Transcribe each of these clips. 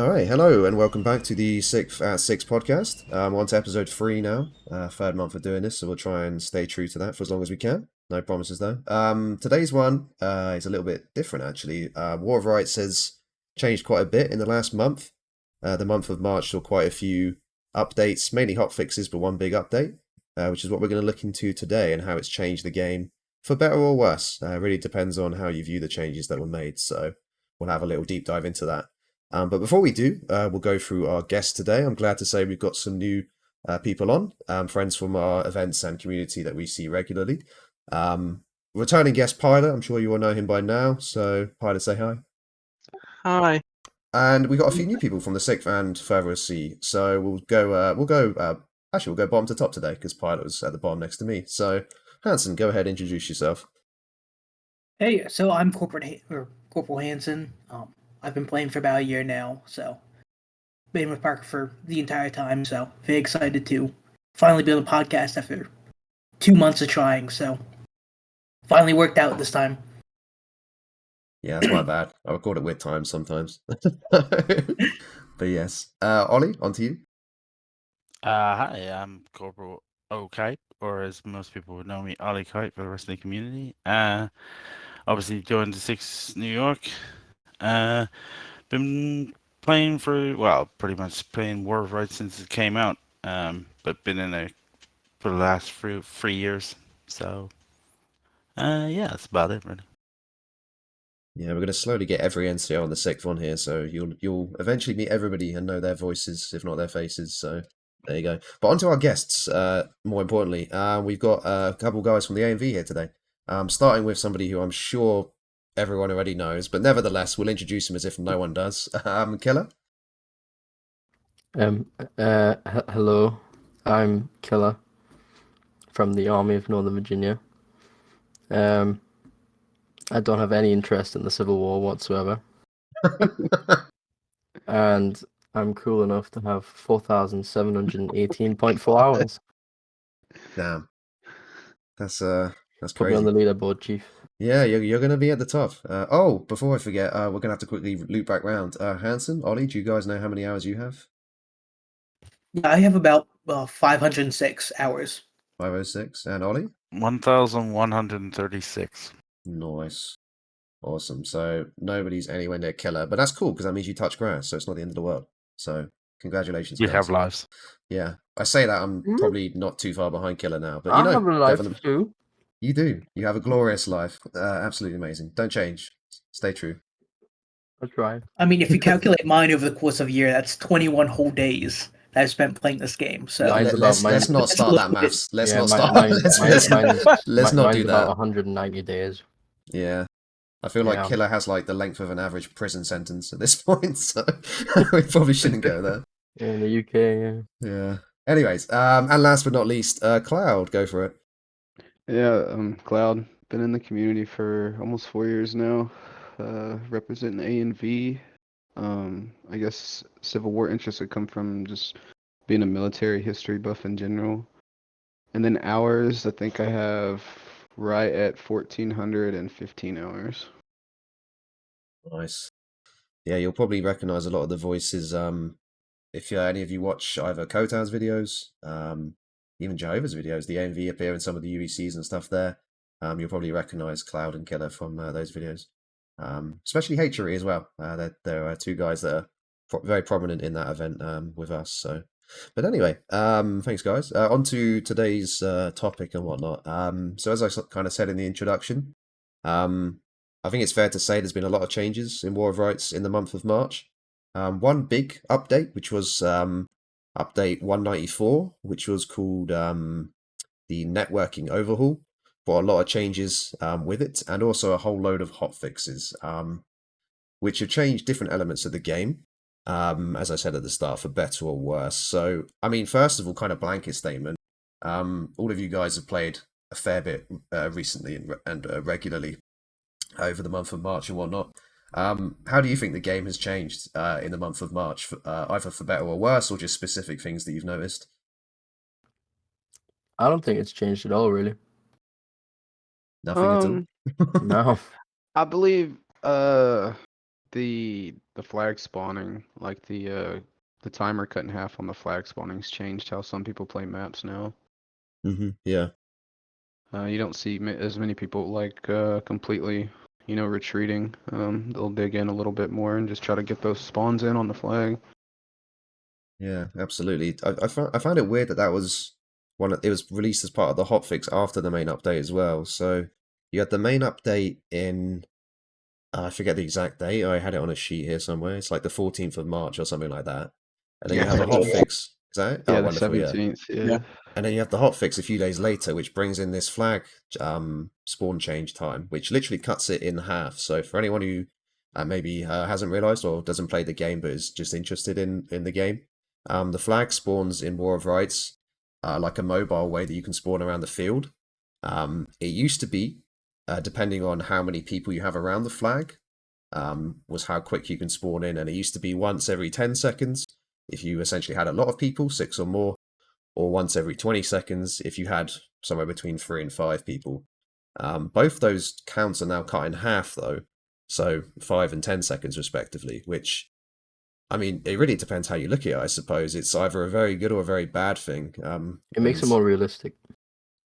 All right, hello and welcome back to the Sixth at Six podcast. On to episode 3 now, third month of doing this, so we'll try and stay true to that for as long as we can. No promises though. Today's one is a little bit different actually. War of Rights has changed quite a bit in the last month. The month of March saw quite a few updates, mainly hotfixes, but one big update, which is what we're going to look into today and how it's changed the game for better or worse. Really depends on how you view the changes that were made. So we'll have a little deep dive into that. But before we do, we'll go through our guests today. I'm glad to say we've got some new people on, friends from our events and community that we see regularly. Returning guest Pilot, I'm sure you all know him by now. So Pilot, say hi. Hi. And we got a few new people from the sixth and further sea. So we'll go bottom to top today because Pilot was at the bottom next to me. So Hansen, go ahead, introduce yourself. Hey, so I'm Corporal Hansen. I've been playing for about a year now, so been with Parker for the entire time. So very excited to finally build a podcast after 2 months of trying. So finally worked out this time. Yeah, that's my bad. I record at weird times sometimes. But yes, Ollie, on to you. Hi, I'm Corporal Ollykite, or as most people would know me, Ollykite for the rest of the community. Obviously joined the Six New York. Been playing pretty much playing War of Rights since it came out. But been in it for the last 3 years. So, yeah, that's about it, really. Yeah, we're going to slowly get every NCO on the sixth one here, so you'll eventually meet everybody and know their voices, if not their faces. So there you go. But on to our guests. More importantly, we've got a couple guys from the AMV here today. Starting with somebody who I'm sure everyone already knows, but nevertheless, we'll introduce him as if no one does. Killer. Hello, I'm Killer from the Army of Northern Virginia. I don't have any interest in the Civil War whatsoever, and I'm cool enough to have 4,718.4 hours. Damn, that's Put me crazy. on the leaderboard, Chief. Yeah, you're going to be at the top. Oh, before I forget, we're going to have to quickly loop back round. Hansen, Ollie, do you guys know how many hours you have? Yeah, I have about 506 hours. 506. And Ollie? 1,136. Nice. Awesome. So nobody's anywhere near Killer, but that's cool because that means you touch grass, so it's not the end of the world. So congratulations, We guys. have lives. Yeah, I say that I'm probably not too far behind Killer now, but I have a life definitely too. you do. You have a glorious life. Absolutely amazing. Don't change. Stay true. I'll try. I mean, if you calculate mine over the course of a year, that's 21 whole days that I've spent playing this game. So Let's not start that maths. Let's not start. Let's not do about that. 190 days. Yeah. I feel like Yeah. Killer has like the length of an average prison sentence at this point, so we probably shouldn't go there. In the UK, yeah. Yeah. Anyways, and last but not least, Cloud, go for it. Yeah, Cloud. Been in the community for almost 4 years now. Representing A and V. I guess Civil War interests would come from just being a military history buff in general. And then hours, I think I have right at 1,415 hours. Nice. Yeah, you'll probably recognize a lot of the voices. If any of you watch either Kotan's videos, even Jehovah's videos, the AMV appear in some of the UECs and stuff there. You'll probably recognize Cloud and Killer from those videos. Especially Hatchery as well. There are two guys that are very prominent in that event with us. So, but anyway, thanks guys. On to today's topic and whatnot. So as I kind of said in the introduction, I think it's fair to say there's been a lot of changes in War of Rights in the month of March. One big update, which was update 194, which was called the networking overhaul, brought a lot of changes with it, and also a whole load of hotfixes, which have changed different elements of the game, as I said at the start, for better or worse. So, I mean, first of all, kind of blanket statement. All of you guys have played a fair bit recently and regularly over the month of March and whatnot. How do you think the game has changed in the month of March, either for better or worse, or just specific things that you've noticed? I don't think it's changed at all, really. Nothing at all? No. I believe the flag spawning, like the timer cut in half on the flag spawning's changed how some people play maps now. Yeah. You don't see as many people like completely, retreating. They'll dig in a little bit more and just try to get those spawns in on the flag. Yeah, absolutely. I found it weird that that was it was released as part of the hotfix after the main update as well. So you had the main update in I forget the exact date. I had it on a sheet here somewhere. It's like the 14th of March or something like that. And then you Yeah, have a 17th. hotfix. Is that it? Yeah, Oh, the wonderful, yeah. 17th. Yeah. Yeah. And then you have the hotfix a few days later, which brings in this flag spawn change time, which literally cuts it in half. So for anyone who maybe hasn't realized or doesn't play the game but is just interested in the game, the flag spawns in War of Rights like a mobile way that you can spawn around the field. It used to be, depending on how many people you have around the flag, was how quick you can spawn in, and it used to be once every 10 seconds if you essentially had a lot of people, 6 or more, or once every 20 seconds if you had somewhere between 3 and 5 people. Both those counts are now cut in half, though, so 5 and 10 seconds respectively, which, I mean, it really depends how you look at it, I suppose. It's either a very good or a very bad thing. It makes it and more realistic.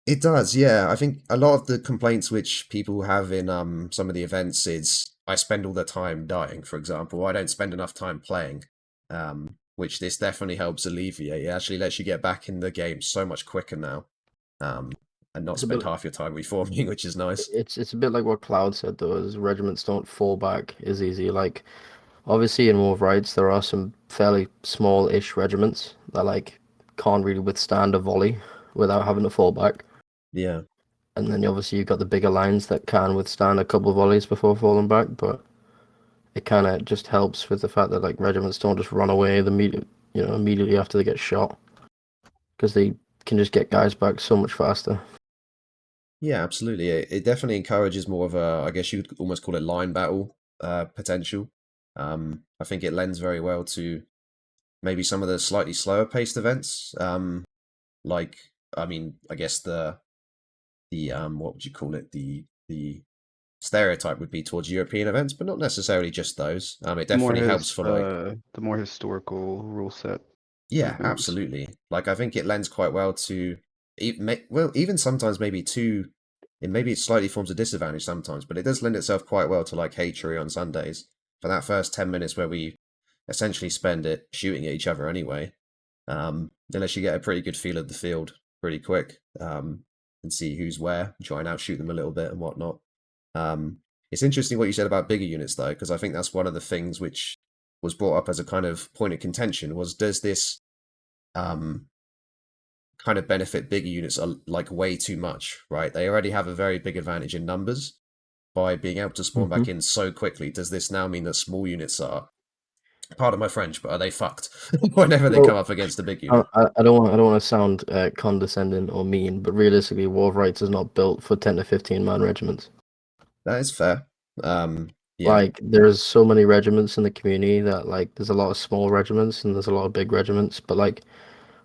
It does, yeah. I think a lot of the complaints which people have in some of the events is I spend all the time dying, for example. I don't spend enough time playing, which this definitely helps alleviate. It actually lets you get back in the game so much quicker now, and not It's a spend bit- half your time reforming, which is nice. It's a bit like what Cloud said though, is regiments don't fall back as easy. Like obviously in War of Rights there are some fairly small-ish regiments that like can't really withstand a volley without having to fall back. Yeah, And then obviously you've got the bigger lines that can withstand a couple of volleys before falling back, but it kind of just helps with the fact that like regiments don't just run away immediately after they get shot, because they can just get guys back so much faster. yeah, absolutely. It definitely encourages more of a, I guess you could almost call it line battle potential. I think it lends very well to maybe some of the slightly slower paced events. Like, I mean, I guess the what would you call it? The stereotype would be towards European events, but not necessarily just those. It definitely helps for like the more historical rule set. yeah, events. absolutely. Like I think it lends quite well to even sometimes maybe to and maybe it slightly forms a disadvantage sometimes, but it does lend itself quite well to like hatchery on Sundays for that first 10 minutes where we essentially spend it shooting at each other anyway. Unless you get a pretty good feel of the field pretty quick, and see who's where, try and outshoot them a little bit and whatnot. It's interesting what you said about bigger units though, because I think that's one of the things which was brought up as a kind of point of contention was does this kind of benefit bigger units are like way too much, right? They already have a very big advantage in numbers by being able to spawn back in so quickly. Does this now mean that small units are, pardon my French, but are they fucked whenever they come up against a big unit? I don't want to sound condescending or mean, but realistically, War of Rights is not built for 10 to 15 man regiments. That is fair. Yeah. Like there's so many regiments in the community that like there's a lot of small regiments and there's a lot of big regiments, but like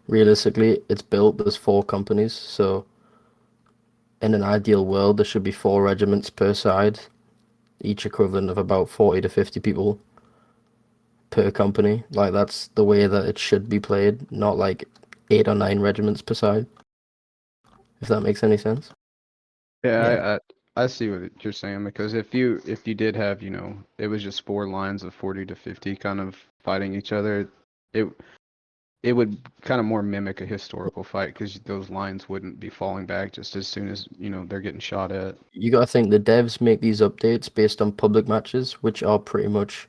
realistically, it's built. There's 4 companies, so in an ideal world, there should be 4 regiments per side, each equivalent of about 40 to 50 people per company. Like that's the way that it should be played, not like 8 or 9 regiments per side. If that makes any sense. Yeah, I see what you're saying, because if you did have, it was just 4 lines of 40 to 50 kind of fighting each other, it would kind of more mimic a historical fight, because those lines wouldn't be falling back just as soon as, they're getting shot at. You gotta think the devs make these updates based on public matches, which are pretty much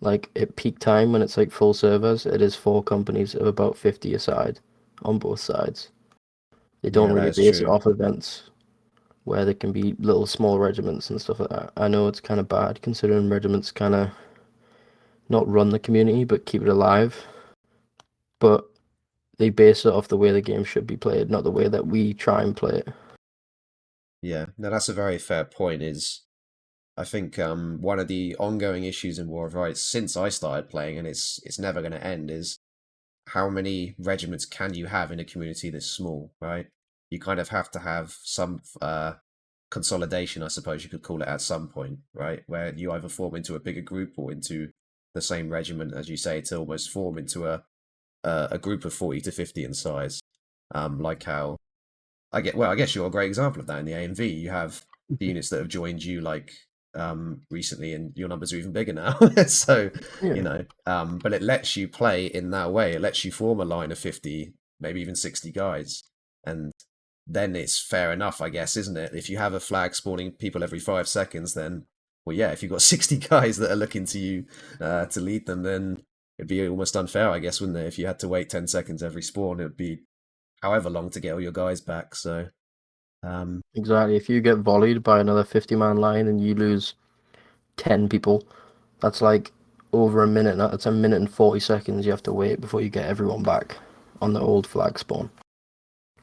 like at peak time when it's like full servers. It is 4 companies of about 50 a side on both sides. They don't Yeah, that really is base it true. off events where there can be little small regiments and stuff like that. I know it's kind of bad considering regiments kind of not run the community but keep it alive. But they base it off the way the game should be played, not the way that we try and play it. Yeah, no, that's a very fair point. Is I think one of the ongoing issues in War of Rights since I started playing, and it's never going to end, is how many regiments can you have in a community this small, right? You kind of have to have some consolidation, I suppose you could call it, at some point, right? Where you either form into a bigger group or into the same regiment, as you say, to almost form into a group of 40 to 50 in size. Like how I guess you're a great example of that in the A&V. You have the units that have joined you like recently, and your numbers are even bigger now. So Yeah. but it lets you play in that way. It lets you form a line of 50, maybe even 60 guys, and then it's fair enough, I guess, isn't it? If you have a flag spawning people every 5 seconds, then well, yeah, if you've got 60 guys that are looking to you to lead them, then it'd be almost unfair, I guess, wouldn't it? If you had to wait 10 seconds every spawn, it'd be however long to get all your guys back. So Exactly. If you get volleyed by another 50-man line and you lose 10 people, that's like over a minute. That's a minute and 40 seconds you have to wait before you get everyone back on the old flag spawn.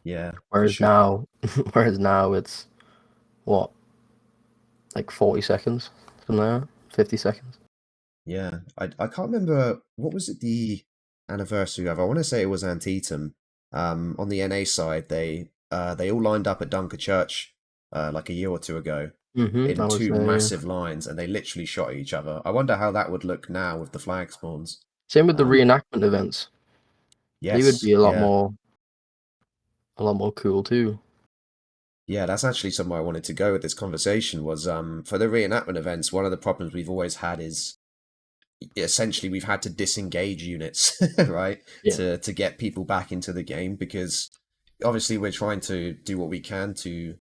yeah, for Whereas sure. now it's what, like 40 seconds, something like that, 50 seconds. Yeah, I can't remember, what was it, the anniversary of? I want to say it was Antietam. On the NA side, they all lined up at Dunker Church like a year or two ago I in was two there, yeah. massive lines, and they literally shot at each other. I wonder how that would look now with the flag spawns. Same with the Um, reenactment events. They would yes, be a lot yeah. more cool too. Yeah, that's actually somewhere I wanted to go with this conversation was for the reenactment events, one of the problems we've always had is essentially we've had to disengage units, right? Yeah. To get people back into the game, because obviously we're trying to do what we can to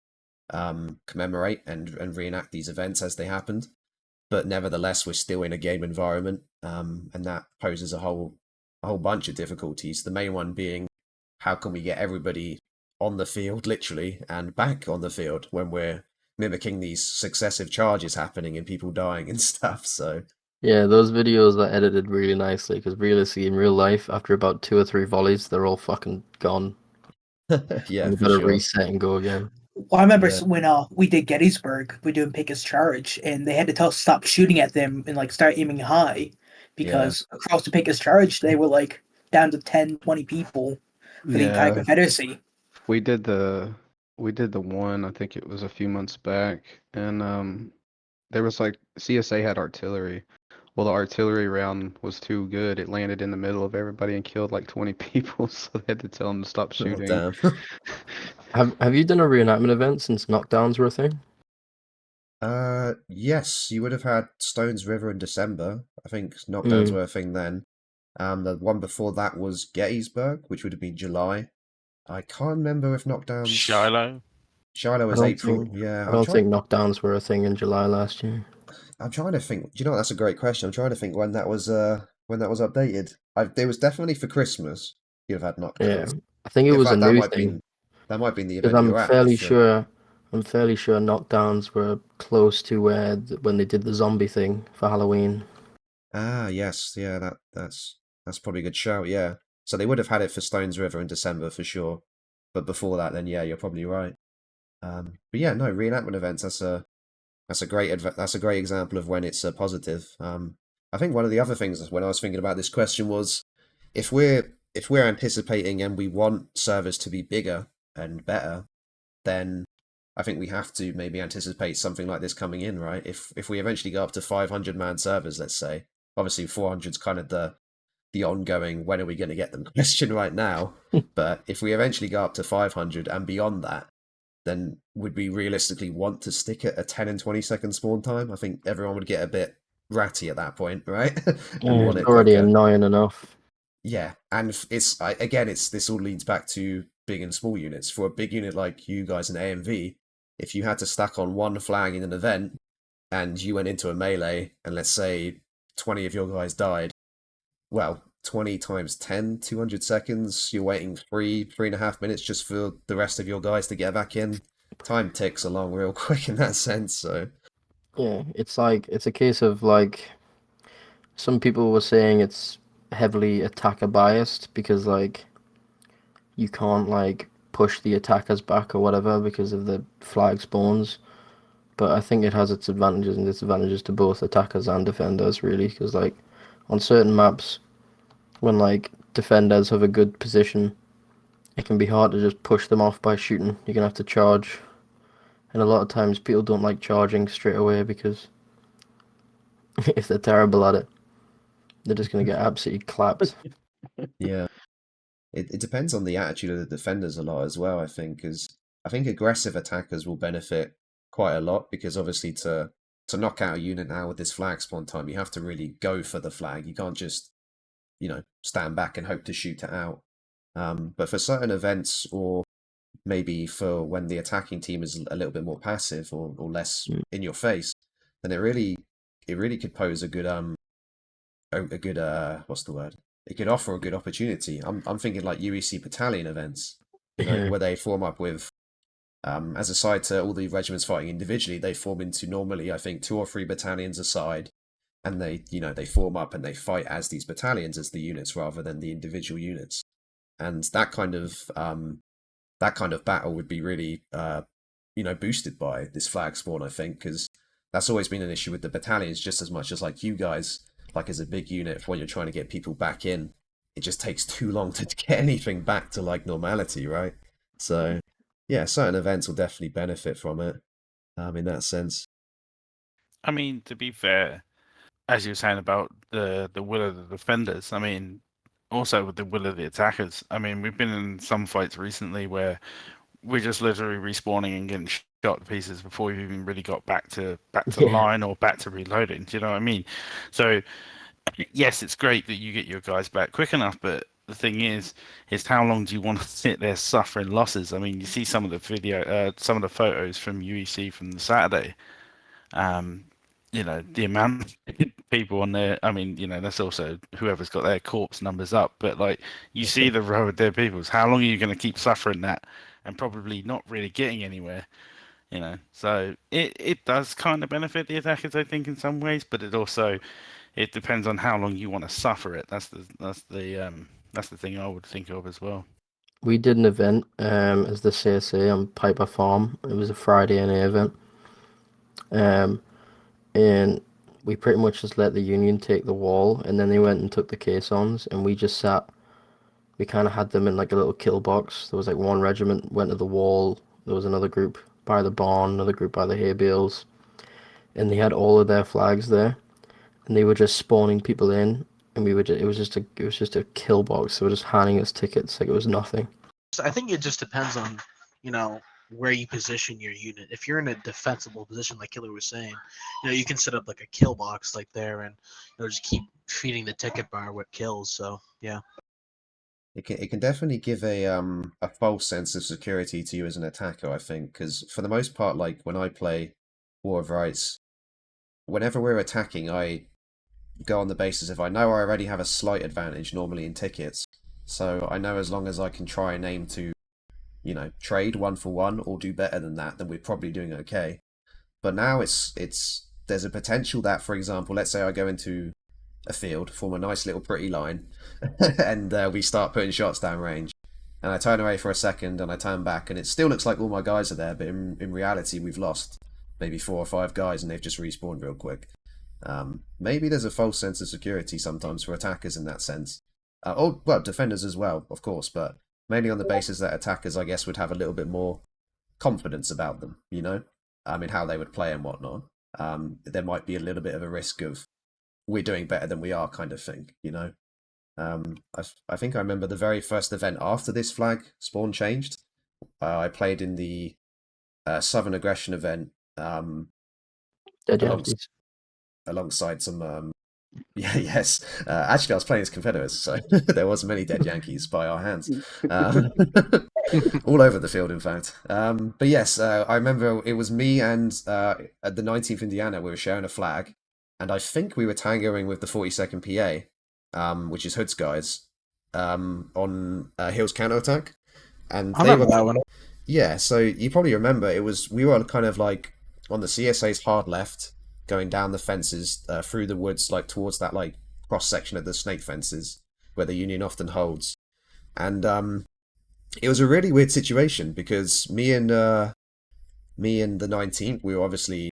commemorate and reenact these events as they happened. But nevertheless, we're still in a game environment, and that poses a whole bunch of difficulties. The main one being, how can we get everybody on the field, literally, and back on the field when we're mimicking these successive charges happening and people dying and stuff. So Yeah, those videos are edited really nicely because realistically, in real life, after about 2 or 3 volleys, they're all fucking gone. yeah, And you've for got to sure. reset and go again. Well, I remember Yeah. when we did Gettysburg, we doing Pickett's Charge, and they had to tell us to stop shooting at them and like start aiming high because across the Pickett's Charge they were like down to 10, 20 people for the entire Yeah, Confederacy. we did the one, I think it was a few months back, and there was like CSA had artillery. Well, the artillery round was too good. It landed in the middle of everybody and killed like 20 people, so they had to tell them to stop Oh, shooting. damn. Have you done a reenactment event since knockdowns were a thing? Yes, you would have had Stones River in December. I think knockdowns were a thing then. The one before that was Gettysburg, which would have been July. I can't remember if knockdowns. Shiloh. Shiloh I was don't April. think Yeah, I don't think knockdowns were a thing in July last year. I'm trying to think. Do you know what? That's a great question. I'm trying to think when that was updated. There was definitely for Christmas. You'd have had Yeah, knockdowns. I think it In was a fact, that new might thing be the because event you're at. If I'm fairly sure knockdowns were close to where when they did the zombie thing for Halloween. yes, yeah, that's probably a good shout. Yeah, so they would have had it for Stones River in December for sure, but before that, then yeah, you're probably right. But yeah, no, reenactment events. That's a great example of when it's a positive. I think one of the other things when I was thinking about this question was, if we're anticipating and we want servers to be bigger and better, then I think we have to maybe anticipate something like this coming in, right? If we eventually go up to 500-man servers, let's say, obviously 400 is kind of the ongoing when are we going to get them question right now. But if we eventually go up to 500 and beyond that, then would we realistically want to stick at a 10 and 20-second spawn time? I think everyone would get a bit ratty at that point, right? And want It's it already quicker. annoying enough. Yeah, and this all leads back to big and small units. For a big unit like you guys in AMV, if you had to stack on one flag in an event and you went into a melee and let's say 20 of your guys died, well, 20 times 10, 200 seconds, you're waiting 3.5 minutes just for the rest of your guys to get back in. Time ticks along real quick in that sense, so Yeah, it's a case of like some people were saying it's heavily attacker biased because like you can't like push the attackers back or whatever because of the flag spawns. But I think it has its advantages and disadvantages to both attackers and defenders really, because like on certain maps when like defenders have a good position, it can be hard to just push them off by shooting. You're gonna have to charge And a lot of times people don't like charging straight away because if they're terrible at it, they're just going to get absolutely clapped. Yeah. It depends on the attitude of the defenders a lot as well, I think, because I think aggressive attackers will benefit quite a lot because obviously to knock out a unit now with this flag spawn time, you have to really go for the flag. You can't just, stand back and hope to shoot it out. But for certain events or maybe for when the attacking team is a little bit more passive or less in your face, then it really could pose a good a good what's the word? It could offer a good opportunity. I'm thinking like UEC battalion events, where they form up with as a side to all the regiments fighting individually, they form into normally I think 2 or 3 battalions aside, and they form up and they fight as these battalions as the units rather than the individual units, and that kind of battle would be really boosted by this flag spawn, I think, because that's always been an issue with the battalions just as much as like you guys, like as a big unit when you're trying to get people back in, it just takes too long to get anything back to like normality, right? So yeah, certain events will definitely benefit from it in that sense. I mean, to be fair, as you were saying about the will of the defenders, I mean, also with the will of the attackers. I mean, we've been in some fights recently where we're just literally respawning and getting shot to pieces before we've even really got back to Yeah. line or back to reloading. Do you know what I mean? So yes, it's great that you get your guys back quick enough, but the thing is how long do you want to sit there suffering losses? I mean, you see some of the some of the photos from UEC from the Saturday. Um, the amount of people on there. I mean, that's also whoever's got their corpse numbers up. But like, you see the row of dead peoples. How long are you going to keep suffering that and probably not really getting anywhere? So it does kind of benefit the attackers, I think, in some ways, but it depends on how long you want to suffer it. That's the thing I would think of as well. We did an event as the CSA on Piper Farm. It was a Friday NA event. And we pretty much just let the Union take the wall, and then they went and took the caissons, and we just sat. We kind of had them in like a little kill box. There was like one regiment went to the wall. There was another group by the barn, another group by the hay bales, and they had all of their flags there, and they were just spawning people in, and it was just a kill box. They were just handing us tickets like it was nothing. So I think it just depends on, where you position your unit. If you're in a defensible position, like Killer was saying, you can set up like a kill box like there and just keep feeding the ticket bar with kills. So yeah. It can definitely give a false sense of security to you as an attacker, I think, because for the most part, like when I play War of Rights, whenever we're attacking, I go on the basis of I know I already have a slight advantage normally in tickets, so I know as long as I can try and aim to, trade 1 for 1 or do better than that, then we're probably doing okay. But now there's a potential that, for example, let's say I go into a field, form a nice little pretty line, and we start putting shots down range. And I turn away for a second, and I turn back, and it still looks like all my guys are there, but in reality, we've lost maybe 4 or 5 guys, and they've just respawned real quick. Maybe there's a false sense of security sometimes for attackers in that sense. Well, defenders as well, of course, but mainly on the basis that attackers, I guess, would have a little bit more confidence about them, in how they would play and whatnot. There might be a little bit of a risk of we're doing better than we are kind of thing, I think I remember the very first event after this flag spawn changed. I played in the Southern Aggression event alongside some yes. Actually, I was playing as Confederates, so there was many dead Yankees by our hands, all over the field, in fact. But yes, I remember it was me and at the 19th Indiana, we were sharing a flag, and I think we were tangoing with the 42nd PA, which is Hood's guys, on Hill's counterattack, and I remember that one. Yeah, so you probably remember we were kind of like on the CSA's hard left, going down the fences through the woods, like towards that like cross section of the snake fences where the Union often holds, and it was a really weird situation because me and the 19th, we were obviously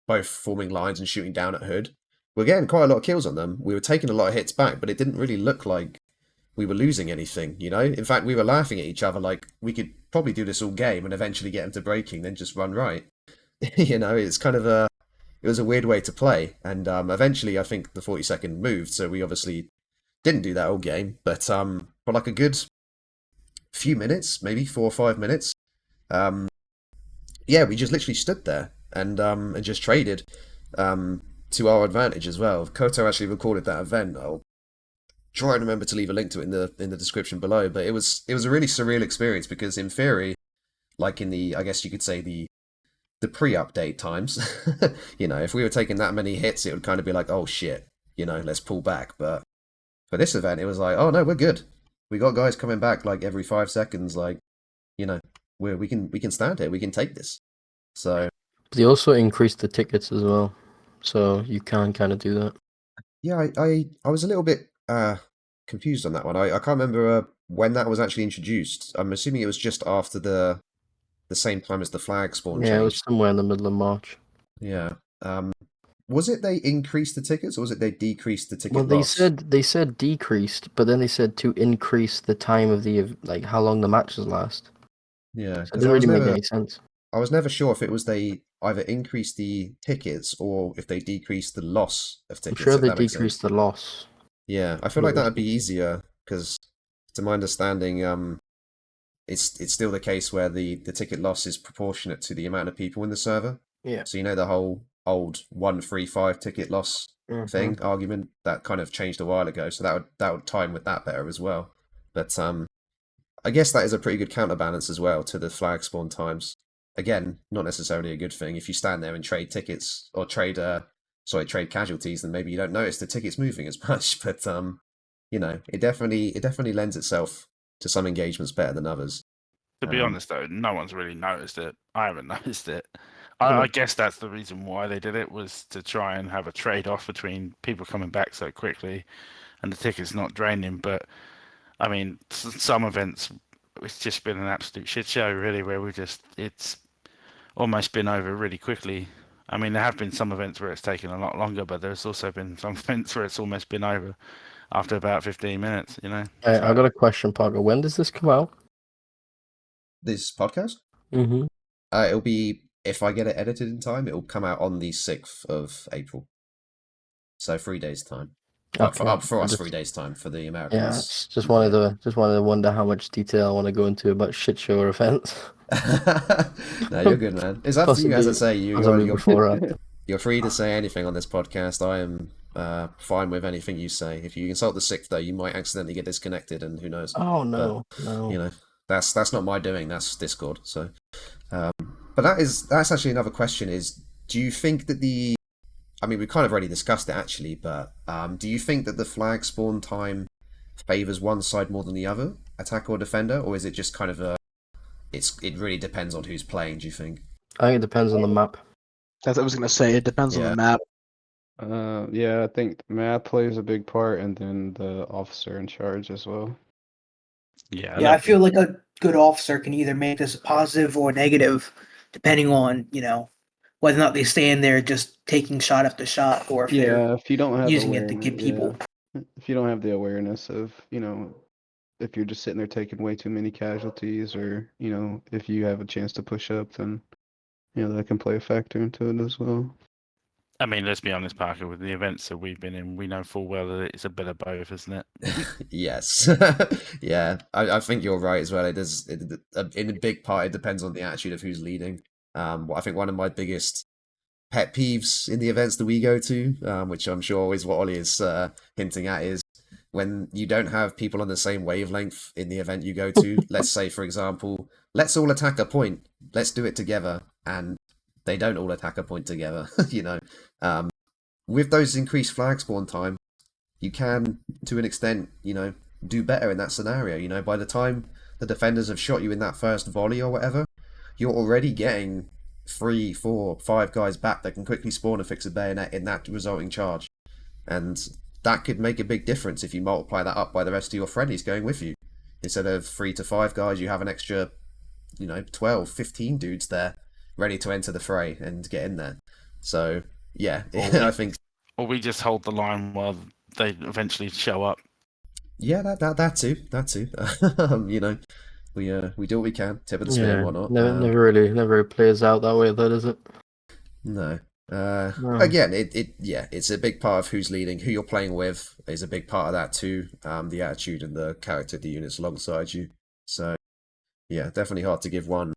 both forming lines and shooting down at Hood. We were getting quite a lot of kills on them. We were taking a lot of hits back, but it didn't really look like we were losing anything, In fact, we were laughing at each other like we could probably do this all game and eventually get them to breaking, then just run right. it's kind of it was a weird way to play. And eventually, I think the 40-second moved, so we obviously didn't do that all game. But for like a good few minutes, maybe 4 or 5 minutes, yeah, we just literally stood there and just traded to our advantage as well. Koto actually recorded that event. I'll try and remember to leave a link to it in the description below. But it was a really surreal experience because in theory, like in the, I guess you could say the pre-update times, if we were taking that many hits, it would kind of be like, oh shit, let's pull back. But for this event, it was like, oh no, we're good. We got guys coming back like every 5 seconds, like, we can stand here, we can take this. So They also increased the tickets as well, so you can kind of do that. yeah, I was a little bit confused on that one. I can't remember when that was actually introduced. I'm assuming it was just after the same time as the flag spawn Yeah, it was changed. somewhere in the middle of March. Yeah. Was it they increased the tickets or was it they decreased the ticket Well, loss? they said decreased, but then they said to increase the time of like how long the matches last. Yeah, So it because didn't really make any sense. I was never sure if it was they either increased the tickets or if they decreased the loss of I'm tickets. sure if they that makes sense. decreased the loss. Yeah, I feel like that would be easier because, to my understanding, it's still the case where the ticket loss is proportionate to the amount of people in the server. Yeah. So the whole old 135 ticket loss thing argument that kind of changed a while ago. So that would time with that better as well. But I guess that is a pretty good counterbalance as well to the flag spawn times. Again, not necessarily a good thing. If you stand there and trade tickets or trade casualties, then maybe you don't notice the tickets moving as much. But it definitely lends itself to some engagements better than others. To be honest, though, no one's really noticed it. I haven't noticed it. I guess that's the reason why they did it, was to try and have a trade-off between people coming back so quickly and the tickets not draining. But I mean, some events, it's just been an absolute shit show, really, where it's almost been over really quickly. I mean, there have been some events where it's taken a lot longer, but there's also been some events where it's almost been over after about 15 minutes, I got a question, Parker. When does this come out? This podcast? Mm-hmm. It'll be, if I get it edited in time, it'll come out on the 6th of April. So 3 days time. Okay. For us, 3 days time. For the Americans. Yeah, just wanted to wonder how much detail I want to go into about shit show events. No, you're good, man. It's up to you, as I say. You're free to say anything on this podcast. I am fine with anything you say. If you insult the sick, though, you might accidentally get disconnected, and who knows? Oh no, but, no. That's not my doing. That's Discord. So, but that's actually another question. Is, do you think that I mean, we kind of already discussed it actually, but do you think that the flag spawn time favors one side more than the other, attacker or defender, or is it just kind of it really depends on who's playing? Do you think? I think it depends on the map. That's what I was gonna say. It depends on the map. Yeah, I think map plays a big part, and then the officer in charge as well. Yeah, I feel like a good officer can either make this positive or negative, depending on whether or not they stand there just taking shot after shot, or if if you don't have using it to get people. If you don't have the awareness of if you're just sitting there taking way too many casualties, or if you have a chance to push up, then that can play a factor into it as well. I mean, let's be honest, Parker, with the events that we've been in, we know full well that it's a bit of both, isn't it? Yes. Yeah, I think you're right as well. It is, in a big part, it depends on the attitude of who's leading. I think one of my biggest pet peeves in the events that we go to, which I'm sure is what Ollie is hinting at, is when you don't have people on the same wavelength in the event you go to. Let's say, for example, let's all attack a point. Let's do it together. And they don't all attack a point together, With those increased flag spawn time, you can, to an extent, do better in that scenario. By the time the defenders have shot you in that first volley or whatever, you're already getting 3, 4, 5 guys back that can quickly spawn and fix a bayonet in that resulting charge. And that could make a big difference if you multiply that up by the rest of your friendlies going with you. Instead of 3 to 5 guys, you have an extra, 12, 15 dudes there ready to enter the fray and get in there. So, yeah, I think... Or we just hold the line while they eventually show up. Yeah, that too. We do what we can, tip of the spear and whatnot. Never really plays out that way, though, does it? No. No. Again, it's a big part of who's leading, who you're playing with is a big part of that too. The attitude and the character of the units alongside you. So yeah, definitely hard to give one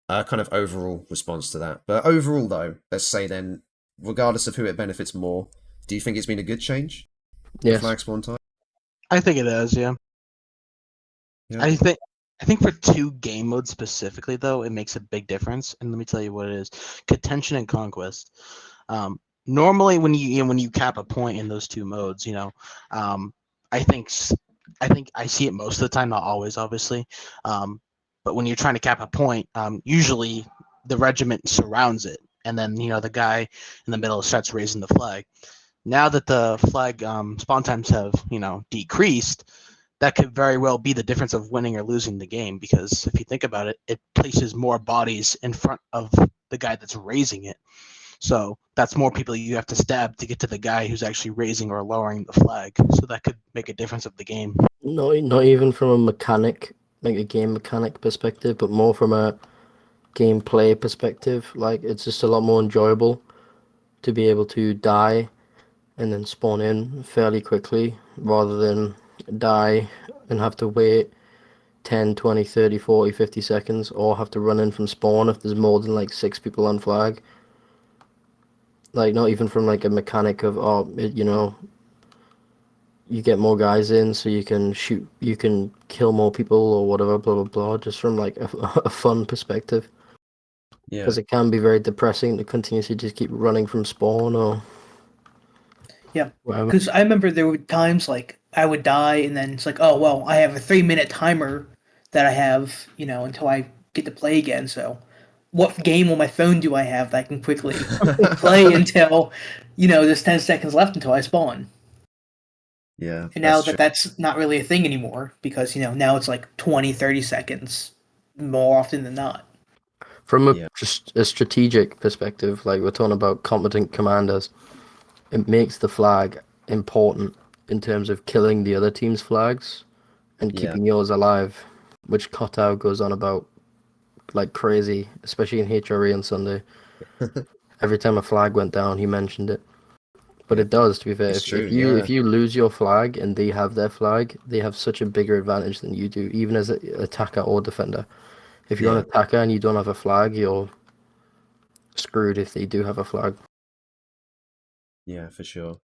kind of overall response to that. But overall, though, let's say then, regardless of who it benefits more, do you think it's been a good change? The Yes. flag spawn time? I think it is, yeah. Yeah. I think for two game modes specifically though, it makes a big difference. And let me tell you what it is: contention and conquest. Normally, when you cap a point in those two modes, I think I see it most of the time, not always, obviously. But when you're trying to cap a point, usually the regiment surrounds it, and then the guy in the middle starts raising the flag. Now that the flag spawn times have decreased, that could very well be the difference of winning or losing the game, because if you think about it, it places more bodies in front of the guy that's raising it. So that's more people you have to stab to get to the guy who's actually raising or lowering the flag. So that could make a difference of the game. Not even from a mechanic, like a game mechanic perspective, but more from a gameplay perspective. Like, it's just a lot more enjoyable to be able to die and then spawn in fairly quickly rather than die and have to wait 10, 20, 30, 40, 50 seconds, or have to run in from spawn if there's more than like 6 people on flag. Like, not even from like a mechanic of, you get more guys in so you can kill more people or whatever, blah blah blah, just from like a fun perspective, Yeah. because it can be very depressing to continuously just keep running from spawn or Yeah, whatever. because I remember there were times like I would die, and then it's like, oh well, I have a 3 minute timer that I have, until I get to play again. So, what game on my phone do I have that I can quickly play until, there's 10 seconds left until I spawn? Yeah, And now that's true. that's not really a thing anymore, because now it's like 20, 30 seconds more often than not. From Yeah. just a strategic perspective, like we're talking about competent commanders, it makes the flag important in terms of killing the other team's flags and Yeah. keeping yours alive, which Kotau goes on about like crazy, especially in HRE on Sunday. Every time a flag went down, he mentioned it. But Yeah. it does, to be fair. It's If true, you yeah. if you lose your flag and they have their flag, they have such a bigger advantage than you do, even as an attacker or defender. If you're an Yeah. attacker and you don't have a flag, you're screwed if they do have a flag. Yeah, for sure.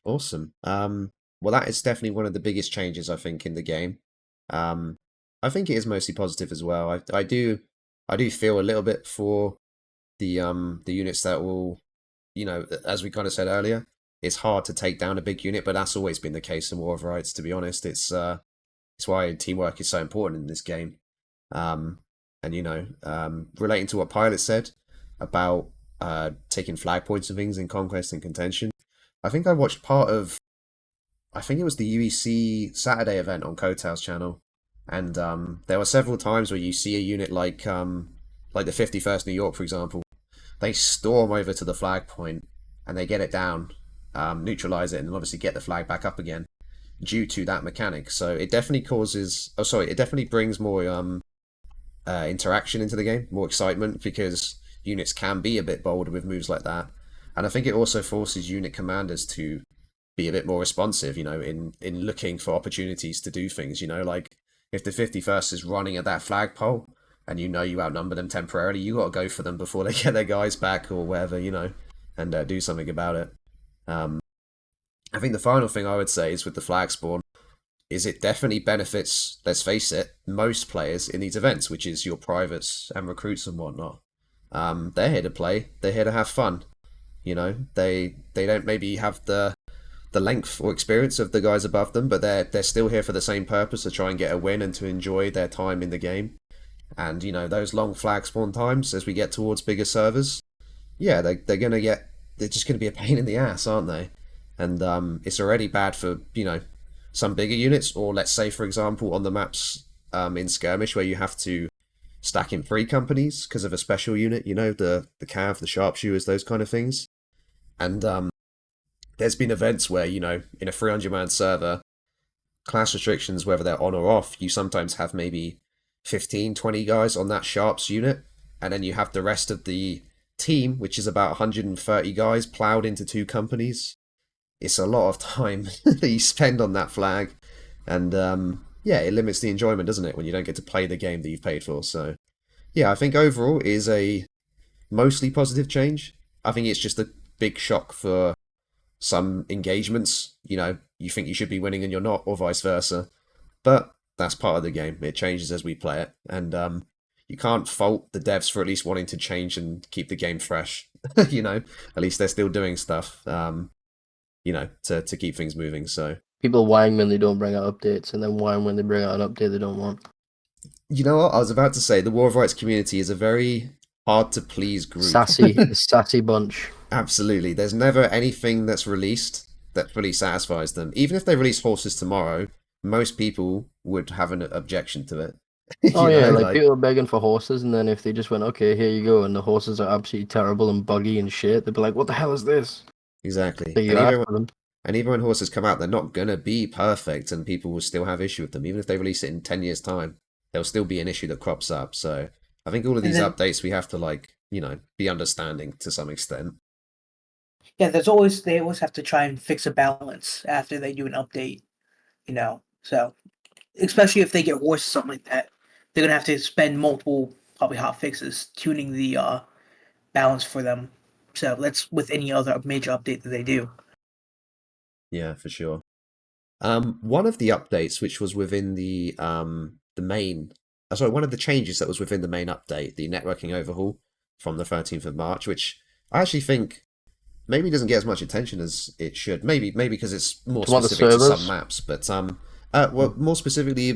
Awesome. Well, that is definitely one of the biggest changes, I think, in the game. I think it is mostly positive as well. I do feel a little bit for the units that will, as we kind of said earlier, it's hard to take down a big unit, but that's always been the case in War of Rights, to be honest. It's why teamwork is so important in this game. And relating to what Pilot said about taking flag points and things in Conquest and Contention, I think I watched I think it was the UEC Saturday event on Kotal's channel, and there were several times where you see a unit like the 51st New York, for example. They storm over to the flag point and they get it down, neutralize it, and obviously get the flag back up again due to that mechanic. So it definitely it definitely brings more interaction into the game, more excitement, because units can be a bit bolder with moves like that. And I think it also forces unit commanders to be a bit more responsive, in looking for opportunities to do things, like if the 51st is running at that flagpole and you outnumber them temporarily, you got to go for them before they get their guys back or whatever, and do something about it. I think the final thing I would say is with the flag spawn is it definitely benefits, let's face it, most players in these events, which is your privates and recruits and whatnot. They're here to play, they're here to have fun. They don't maybe have the length or experience of the guys above them, but they're still here for the same purpose, to try and get a win and to enjoy their time in the game. And those long flag spawn times as we get towards bigger servers, yeah, they're just gonna be a pain in the ass, aren't they? And it's already bad for some bigger units, or let's say for example on the maps in skirmish where you have to stack in 3 companies because of a special unit, the cav, the sharpshooters, those kind of things. And there's been events where, in a 300-man server, class restrictions, whether they're on or off, you sometimes have maybe 15, 20 guys on that sharps unit, and then you have the rest of the team, which is about 130 guys plowed into 2 companies, it's a lot of time that you spend on that flag. And yeah, it limits the enjoyment, doesn't it, when you don't get to play the game that you've paid for. So yeah, I think overall it is a mostly positive change. I think it's just a big shock for some engagements. You think you should be winning and you're not, or vice versa. But that's part of the game. It changes as we play it. And you can't fault the devs for at least wanting to change and keep the game fresh. At least they're still doing stuff, to keep things moving. So People whine when they don't bring out updates, and then whine when they bring out an update they don't want. you know what? I was about to say the War of Rights community is a very hard to please group. Sassy bunch. Absolutely. There's never anything that's released that fully satisfies them. Even if they release horses tomorrow, most people would have an objection to it. Oh yeah, like people are begging for horses, and then if they just went, okay, here you go, and the horses are absolutely terrible and buggy and shit, they'd be like, what the hell is this? Exactly. So And even when horses come out, they're not going to be perfect, and people will still have issue with them. Even if they release it in 10 years' time, there'll still be an issue that crops up. So I think all of these updates, we have to, be understanding to some extent. Yeah, they always have to try and fix a balance after they do an update, So especially if they get horses, something like that, they're gonna have to spend multiple probably hot fixes tuning the balance for them. So that's with any other major update that they do. Yeah, for sure. One of the updates, which was within the main, one of the changes that was within the main update, the networking overhaul from the 13th of March, which I actually think maybe doesn't get as much attention as it should. Maybe because it's more specific to some maps, but more specifically,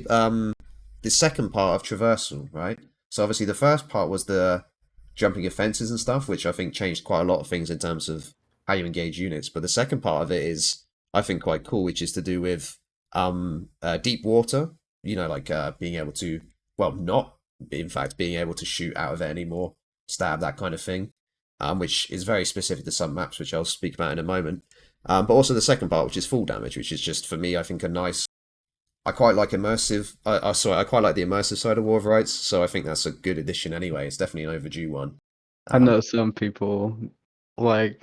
the second part of traversal, right? So obviously the first part was the jumping offenses and stuff, which I think changed quite a lot of things in terms of how you engage units. But the second part of it is, I think, quite cool, which is to do with deep water. Being able to, not in fact being able to shoot out of it anymore, stab, that kind of thing, which is very specific to some maps, which I'll speak about in a moment. But also the second part, which is full damage, which is just, for me, I think a nice. I quite like immersive. I quite like the immersive side of War of Rights, so I think that's a good addition anyway. It's definitely an overdue one. I know some people, I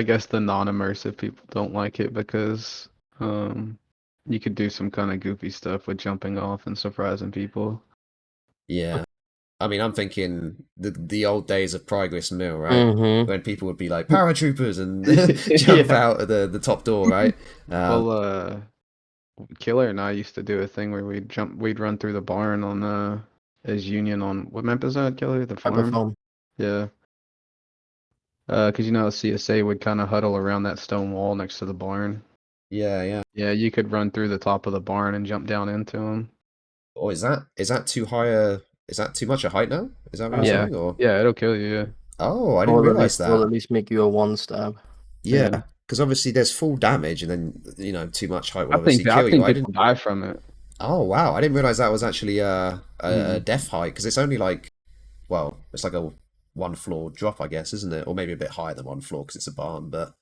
guess the non-immersive people don't like it because you could do some kind of goofy stuff with jumping off and surprising people. Yeah. I mean, I'm thinking the old days of Progress Mill, right? Mm-hmm. When people would be like paratroopers and jump out of the top door, right? Killer and I used to do a thing where we'd run through the barn on as Union on what map is that, Killer? The farm? Yeah. Because CSA would kind of huddle around that stone wall next to the barn. Yeah. Yeah, you could run through the top of the barn and jump down into them. Or is that too high? Is that too much a height now? Is that what you're saying? Or yeah, it'll kill you. Yeah. Oh, I didn't realize that. Or at least make you a one stab. Yeah, because obviously there's full damage, and then too much height will obviously kill I think you. people die from it. Oh wow, I didn't realize that was actually a death height, because it's only it's like a 1 floor drop, I guess, isn't it? Or maybe a bit higher than 1 floor because it's a barn. But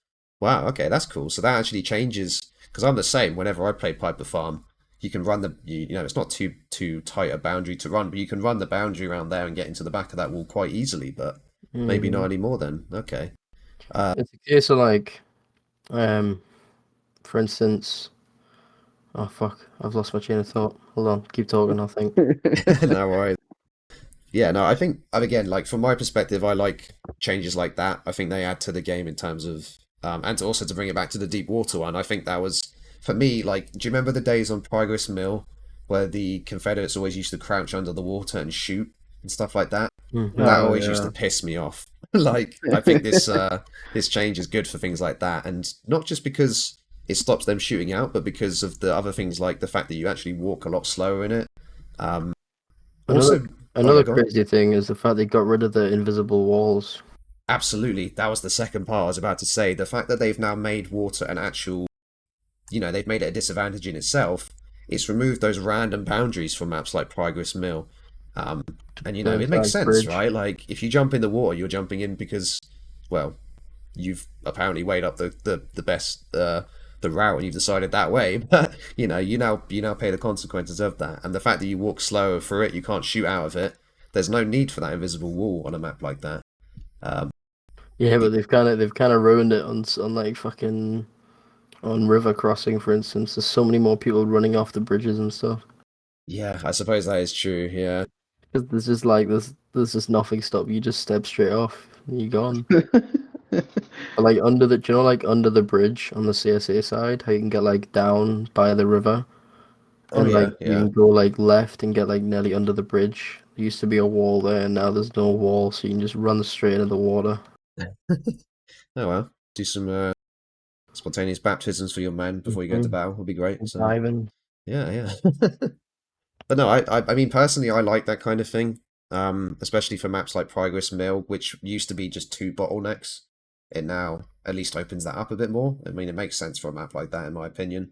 wow, okay, that's cool. So that actually changes, because I'm the same. Whenever I play Piper Farm, you can run it's not too tight a boundary to run, but you can run the boundary around there and get into the back of that wall quite easily. But maybe not anymore then. Okay. It's a case of for instance, oh fuck, I've lost my chain of thought. Hold on, keep talking, I think. No worries. Yeah, no, I think, again, from my perspective, I like changes like that. I think they add to the game in terms of, and also to bring it back to the deep water one. I think that was, for me, do you remember the days on Progress Mill where the Confederates always used to crouch under the water and shoot and stuff like that? That always used to piss me off. I think this change is good for things like that, and not just because it stops them shooting out, but because of the other things, like the fact that you actually walk a lot slower in it. Another crazy thing is the fact they got rid of the invisible walls. Absolutely, that was the second part I was about to say. The fact that they've now made water an actual, they've made it a disadvantage in itself. It's removed those random boundaries from maps like Progress Mill. And it makes sense, right? If you jump in the water, you're jumping in because, you've apparently weighed up the best the route and you've decided that way. But you now pay the consequences of that. And the fact that you walk slower through it, you can't shoot out of it. There's no need for that invisible wall on a map like that. Yeah, but they've kind of ruined it on like fucking on river crossing, for instance. There's so many more people running off the bridges and stuff. Yeah, I suppose that is true. Yeah. Because there's just nothing stop you. Just step straight off, and you're gone. But like do you know like under the bridge on the CSA side, how you can get like down by the river, Oh and like yeah, you yeah. can go like left and get like nearly under the bridge. There used to be a wall there, and now there's no wall, so you can just run straight into the water. Oh well, do some spontaneous baptisms for your men before you go into Mhm. battle would be great. So Diving. yeah, yeah. But no, I mean personally, I like that kind of thing. Especially for maps like Progress Mill, which used to be just 2 bottlenecks. It now at least opens that up a bit more. I mean, it makes sense for a map like that, in my opinion.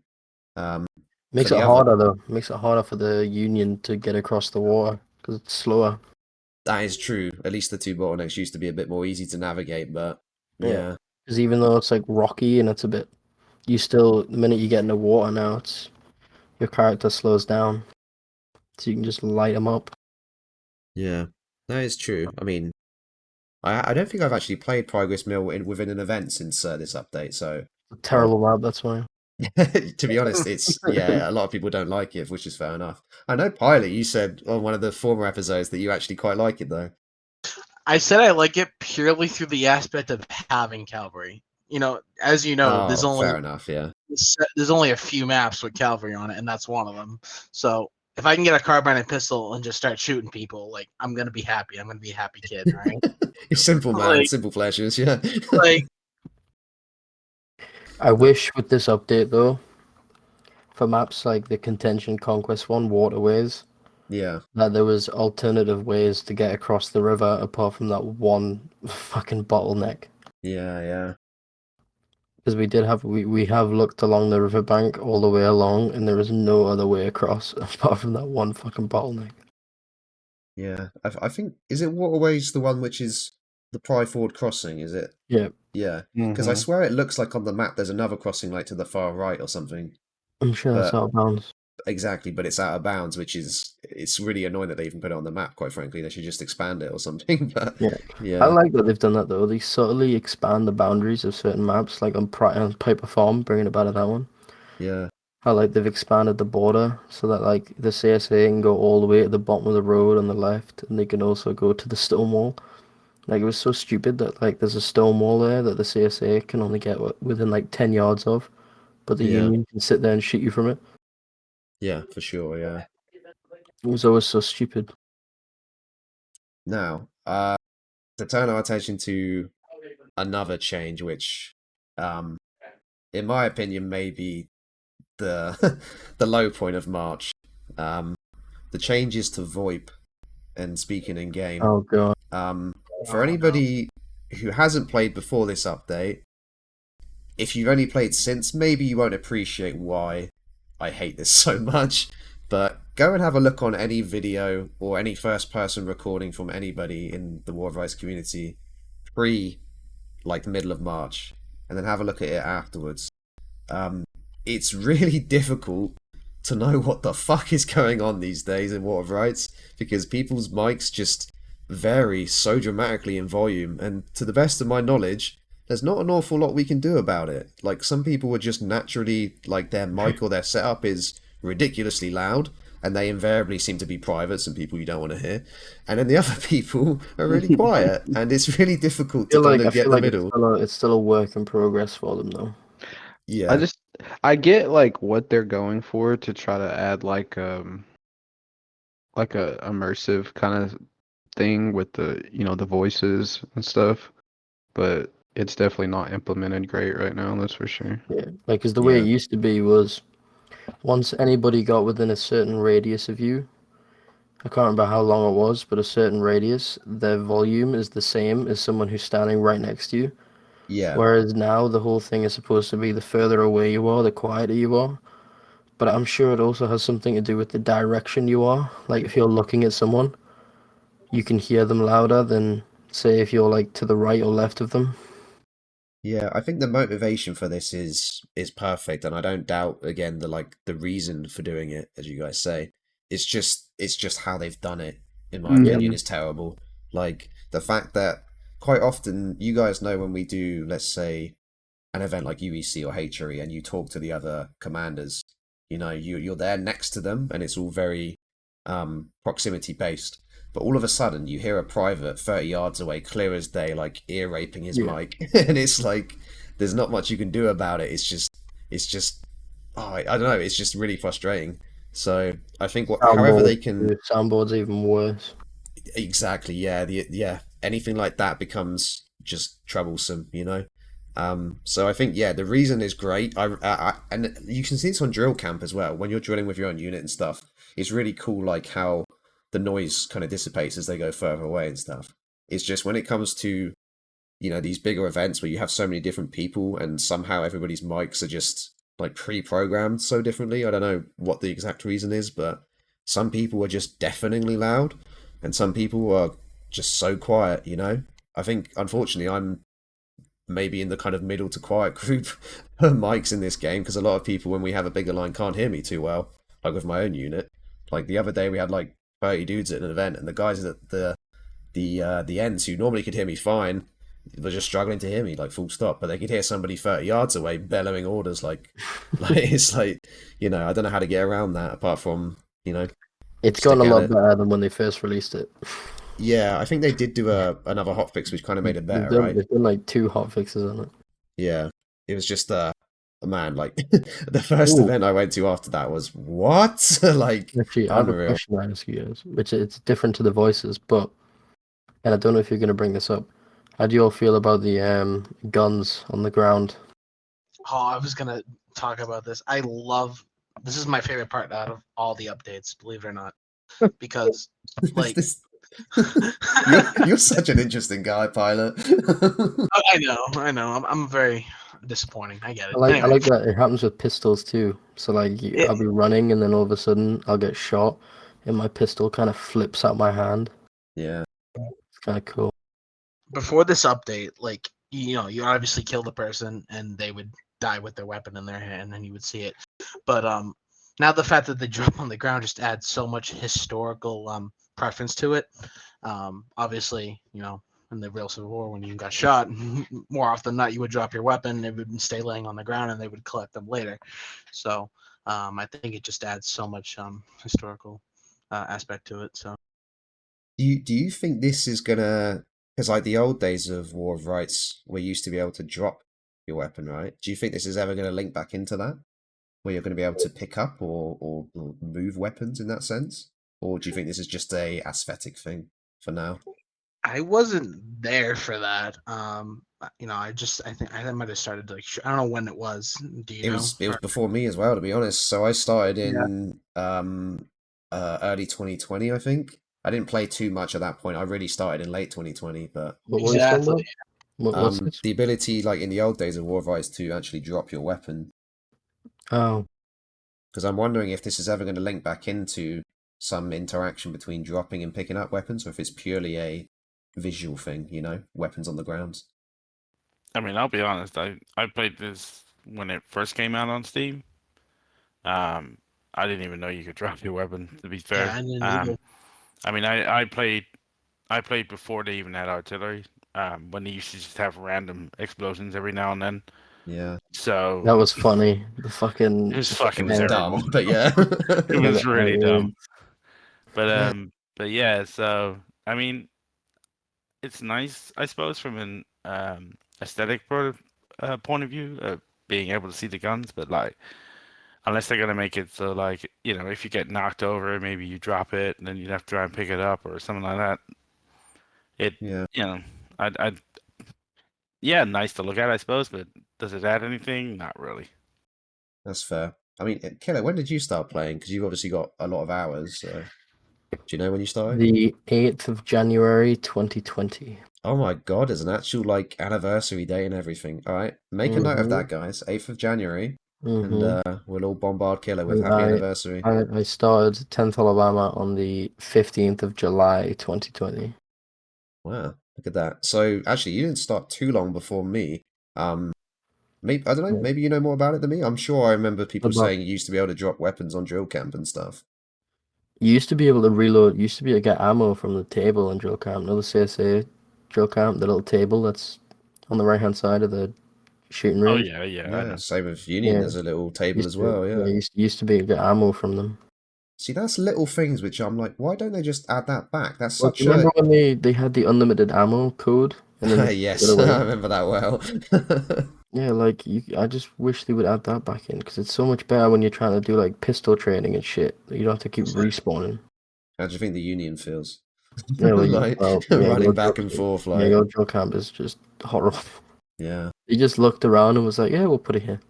For Makes it the other, harder though. Makes it harder for the Union to get across the water because it's slower. that is true. At least the 2 bottlenecks used to be a bit more easy to navigate, but Yeah. yeah, Because even though it's like rocky and it's a bit, you still the minute you get in the water now, it's your character slows down, so you can just light them up. yeah, that is true. I mean, I don't think I've actually played Progress Mill within an event since this update, so A terrible map, that's why. to be honest, it's yeah, a lot of people don't like it, which is fair enough. I know Pilot, you said on one of the former episodes that you actually quite like it though. I said I like it purely through the aspect of having Cavalry. You know, as you know, Oh, fair enough, yeah. there's only a few maps with Cavalry on it, and that's one of them. So if I can get a carbine and pistol and just start shooting people, like I'm gonna be happy. I'm gonna be a happy kid, right? You're simple, man. like, Simple pleasures, yeah. like I wish with this update though, for maps like the Contention Conquest one, Waterways, Yeah, that there was alternative ways to get across the river apart from that one fucking bottleneck. yeah. Because we have looked along the riverbank all the way along, and there is no other way across apart from that one fucking bottleneck. Yeah. I think, is it Waterways the one which is the Pry Ford crossing, is it? Yeah, Yeah. Because I swear it looks like on the map there's another crossing like to the far right or something. I'm sure that's But out of bounds. exactly, but it's out of bounds, which is it's really annoying that they even put it on the map, quite frankly. They should just expand it or something. But Yeah. I yeah. like that they've done that though. They subtly expand the boundaries of certain maps, like on Piper Farm, bringing it back to that one. Yeah. How like they've expanded the border so that like the CSA can go all the way to the bottom of the road on the left, and they can also go to the stone wall. Like it was so stupid that like there's a stone wall there that the CSA can only get within like 10 yards of, but the Yeah. Union can sit there and shoot you from it. Yeah, for sure, yeah. It was always so stupid. Now, to turn our attention to another change, which, in my opinion, may be the the low point of March. The changes to VoIP and speaking in game. Oh god. For anybody who hasn't played before this update, if you've only played since, maybe you won't appreciate why I hate this so much. But go and have a look on any video or any first-person recording from anybody in the War of Rights community pre, like, the middle of March, and then have a look at it afterwards. It's really difficult to know what the fuck is going on these days in War of Rights, because people's mics just vary so dramatically in volume, and to the best of my knowledge, there's not an awful lot we can do about it. Like, some people are just naturally, like, their mic or their setup is ridiculously loud, and they invariably seem to be privates and people you don't want to hear. And then the other people are really quiet, and it's really difficult to kind of get the middle. It's still a work in progress for them though. Yeah, I get like what they're going for to try to add like a immersive kind of thing with the the voices and stuff, but it's definitely not implemented great right now, that's for sure. Yeah, like because the way it Yeah. used to be was once anybody got within a certain radius of you, I can't remember how long it was, but a certain radius, their volume is the same as someone who's standing right next to you. Yeah. Whereas now the whole thing is supposed to be the further away you are, the quieter you are. But I'm sure it also has something to do with the direction you are. Like if you're looking at someone, you can hear them louder than say if you're like to the right or left of them. Yeah, I think the motivation for this is perfect, and I don't doubt again the reason for doing it, as you guys say. It's just how they've done it, in my opinion, is terrible. Like the fact that quite often, you guys know when we do, let's say, an event like UEC or HRE, and you talk to the other commanders, you know, you're there next to them, and it's all very proximity based. But all of a sudden, you hear a private 30 yards away, clear as day, like ear raping his Yeah. mic, and it's like there's not much you can do about it. It's just, oh, I don't know. It's just really frustrating. So I think however they can. Soundboard's even worse. Exactly, yeah, anything like that becomes just troublesome, you know. So I think yeah, the reason is great. And you can see this on drill camp as well when you're drilling with your own unit and stuff. It's really cool, like how the noise kind of dissipates as they go further away and stuff. It's just when it comes to, you know, these bigger events where you have so many different people and somehow everybody's mics are just like pre-programmed so differently. I don't know what the exact reason is, but some people are just deafeningly loud and some people are just so quiet, you know. I think unfortunately I'm maybe in the kind of middle to quiet group of mics in this game, because a lot of people when we have a bigger line can't hear me too well, like with my own unit. Like the other day we had like 30 dudes at an event, and the guys at the ends who normally could hear me fine were just struggling to hear me, like full stop. But they could hear somebody 30 yards away bellowing orders, like it's like, you know, I don't know how to get around that apart from, you know, It's stick gotten a at lot it. better than when they first released it. Yeah, I think they did do another hotfix which kind of made it better, right? There's been like 2 hotfixes on it. Yeah, it was just man, like the first Ooh. event I went to after that was what? Like Actually, I have a unreal. question I ask you guys, which it's different to the voices, but and I don't know if you're going to bring this up. How do you all feel about the guns on the ground? Oh, I was gonna talk about this. This is my favorite part out of all the updates, believe it or not, because like You're such an interesting guy, Pilot. I know. I'm very disappointing. I get it. I Anyway, like that it happens with pistols too. So like I'll be running and then all of a sudden I'll get shot and my pistol kind of flips out my hand. Yeah. It's kind of cool. before this update, like you know, you obviously kill the person and they would die with their weapon in their hand, and you would see it. But now the fact that they drop on the ground just adds so much historical preference to it. Obviously, you know, in the real Civil War, when you got shot, more often than not, you would drop your weapon, it would stay laying on the ground, and they would collect them later. So I think it just adds so much historical aspect to it. So Do you think this is gonna, because like the old days of War of Rights, we used to be able to drop your weapon, right? Do you think this is ever going to link back into that, where you're going to be able to pick up or move weapons in that sense, or do you think this is just a aesthetic thing for now? I wasn't there for that. You know, I think I might have started like I don't know when it was. Do you It know? was before me as well, to be honest. So I started in early 2020, I think. I didn't play too much at that point. I really started in late 2020, but What are you talking about? Exactly. What's this? the ability, like in the old days of War of Rights, to actually drop your weapon. Oh, Because I'm wondering if this is ever going to link back into some interaction between dropping and picking up weapons, or if it's purely a visual thing, you know, weapons on the ground. I mean, I'll be honest. I played this when it first came out on Steam. I didn't even know you could drop your weapon. To be fair, Yeah, I didn't either. I mean, I played before they even had artillery. When they used to just have random explosions every now and then. Yeah, So that was funny. The fucking it was it fucking was terrible. dumb, but yeah. It was really dumb. Yeah. But yeah. So I mean, it's nice, I suppose, from an aesthetic point of view, being able to see the guns. But like, unless they're gonna make it so like, you know, if you get knocked over, maybe you drop it and then you'd have to try and pick it up or something like that. Yeah, You know, I'd yeah, nice to look at, I suppose, but does it add anything? Not really. that's fair. I mean, Killer, when did you start playing? Because you've obviously got a lot of hours. So. Do you know when you started? The 8th of January 2020. Oh my god, there's an actual like anniversary day and everything. All right, make a note of that, guys. 8th of January, and we'll all bombard Killer with And happy anniversary. I started 10th Alabama on the 15th of July 2020. Wow, look at that. So actually, you didn't start too long before me. Maybe I don't know. Yeah. Maybe you know more about it than me. I'm sure I remember people About- saying you used to be able to drop weapons on drill camp and stuff. You used to be able to reload, you used to be able to get ammo from the table in drill camp, another CSA drill camp, the little table that's on the right hand side of the shooting Oh range. yeah, I Yeah, know. same with Union. Yeah. There's a little table Used as to, well. Yeah. used to be able to get ammo from them. See, that's little things which I'm like, why don't they just add that back? That's Well, such remember a when they had the unlimited ammo code and then they took it yes, away? I remember that well. Yeah, like I just wish they would add that back in because it's so much better when you're trying to do like pistol training and shit. You don't have to keep respawning. How do you think the Union feels? Yeah, Like running back and forth, like your drill camp is just horrible. yeah, He just looked around and was like, "Yeah, we'll put it here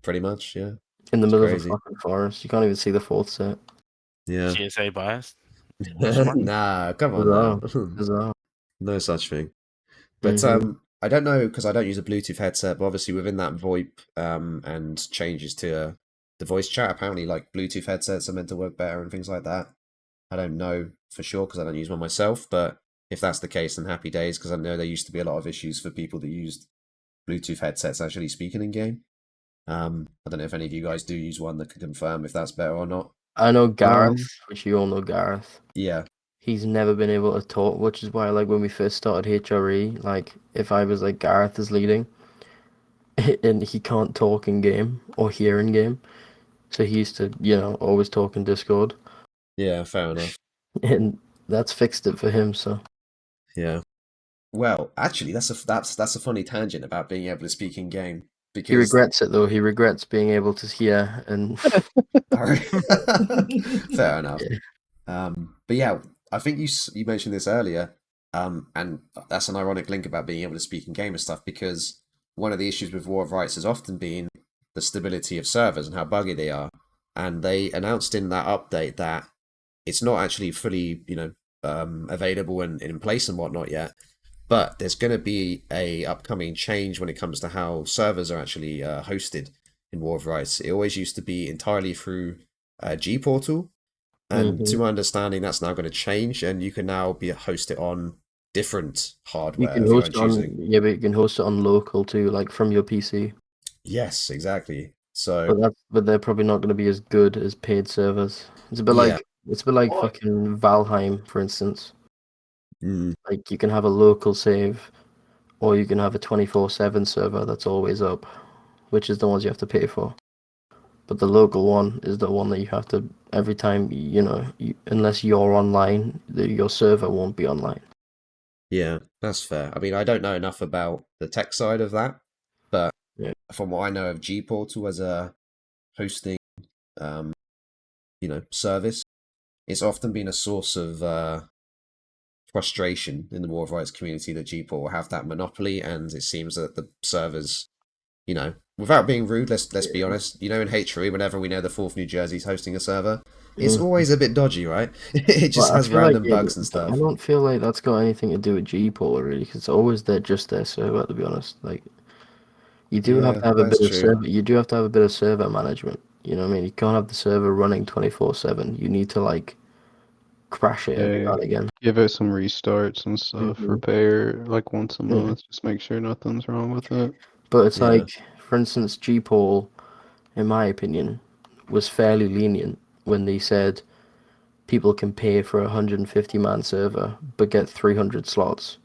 pretty much, yeah, in the It's middle crazy. of a fucking forest. You can't even see the fourth set." yeah. GSA biased. Nah, come on Bizarre. now, Bizarre. no such thing. But Mhm. I don't know because I don't use a Bluetooth headset. But obviously within that VoIP and changes to the voice chat, apparently like Bluetooth headsets are meant to work better and things like that. I don't know for sure because I don't use one myself. But if that's the case, then happy days because I know there used to be a lot of issues for people that used Bluetooth headsets actually speaking in game. I don't know if any of you guys do use one that can confirm if that's better or not. I know Gareth, Um, which you all know Gareth. Yeah, He's never been able to talk, which is why, like, when we first started HRE, like, if I was like Gareth is leading, and he can't talk in game or hear in game, so he used to, always talk in Discord, yeah, fair enough. and that's fixed it for him. So Yeah. Well, actually, that's a funny tangent about being able to speak in game he because regrets it though. He regrets being able to hear and. fair enough. Yeah. But yeah, I think you mentioned this earlier, and that's an ironic link about being able to speak in game and stuff because one of the issues with War of Rights has often been the stability of servers and how buggy they are, and they announced in that update that it's not actually fully, available and in place and whatnot yet. But there's going to be a upcoming change when it comes to how servers are actually hosted in War of Rights. It always used to be entirely through Gportal, and to Mhm. my understanding, that's now going to change, and you can now be hosted on different You hardware can of your host own it choosing. on, yeah, but you can host it on local too, like from your PC. Yes, exactly. So But they're probably not going to be as good as paid servers. It's a bit yeah, like fucking Valheim, for instance. mm, Like you can have a local save, or you can have a 24/7 server that's always up, which is the ones you have to pay for. But the local one is the one that you have to every time, unless you're online, your server won't be online. yeah, that's fair. I mean, I don't know enough about the tech side of that, but Yeah. from what I know of Gportal as a hosting, um, service, it's often been a source of frustration in the War of Rights community that Gportal will have that monopoly, and it seems that the servers, without being rude, let's be honest, in HRE, whenever we know the 4th New Jersey's hosting a server, it's Mm. always a bit dodgy, right? It just Well, I has feel like random bugs and but I stuff. don't feel like that's got anything to do with Gport really, because it's always just their server. To be honest, like you do have Yeah, to have a that's bit of true. server. You do have to have a bit of server management. You know what I mean? You can't have the server running 24/7. You need to like crash it every now yeah, and again. give it some restarts and stuff, Mhm. repair like once a Yeah. month, just make sure nothing's wrong with it. But it's Yeah. like, for instance, Gport, in my opinion, was fairly lenient when they said people can pay for a 150-man server but get 300 slots.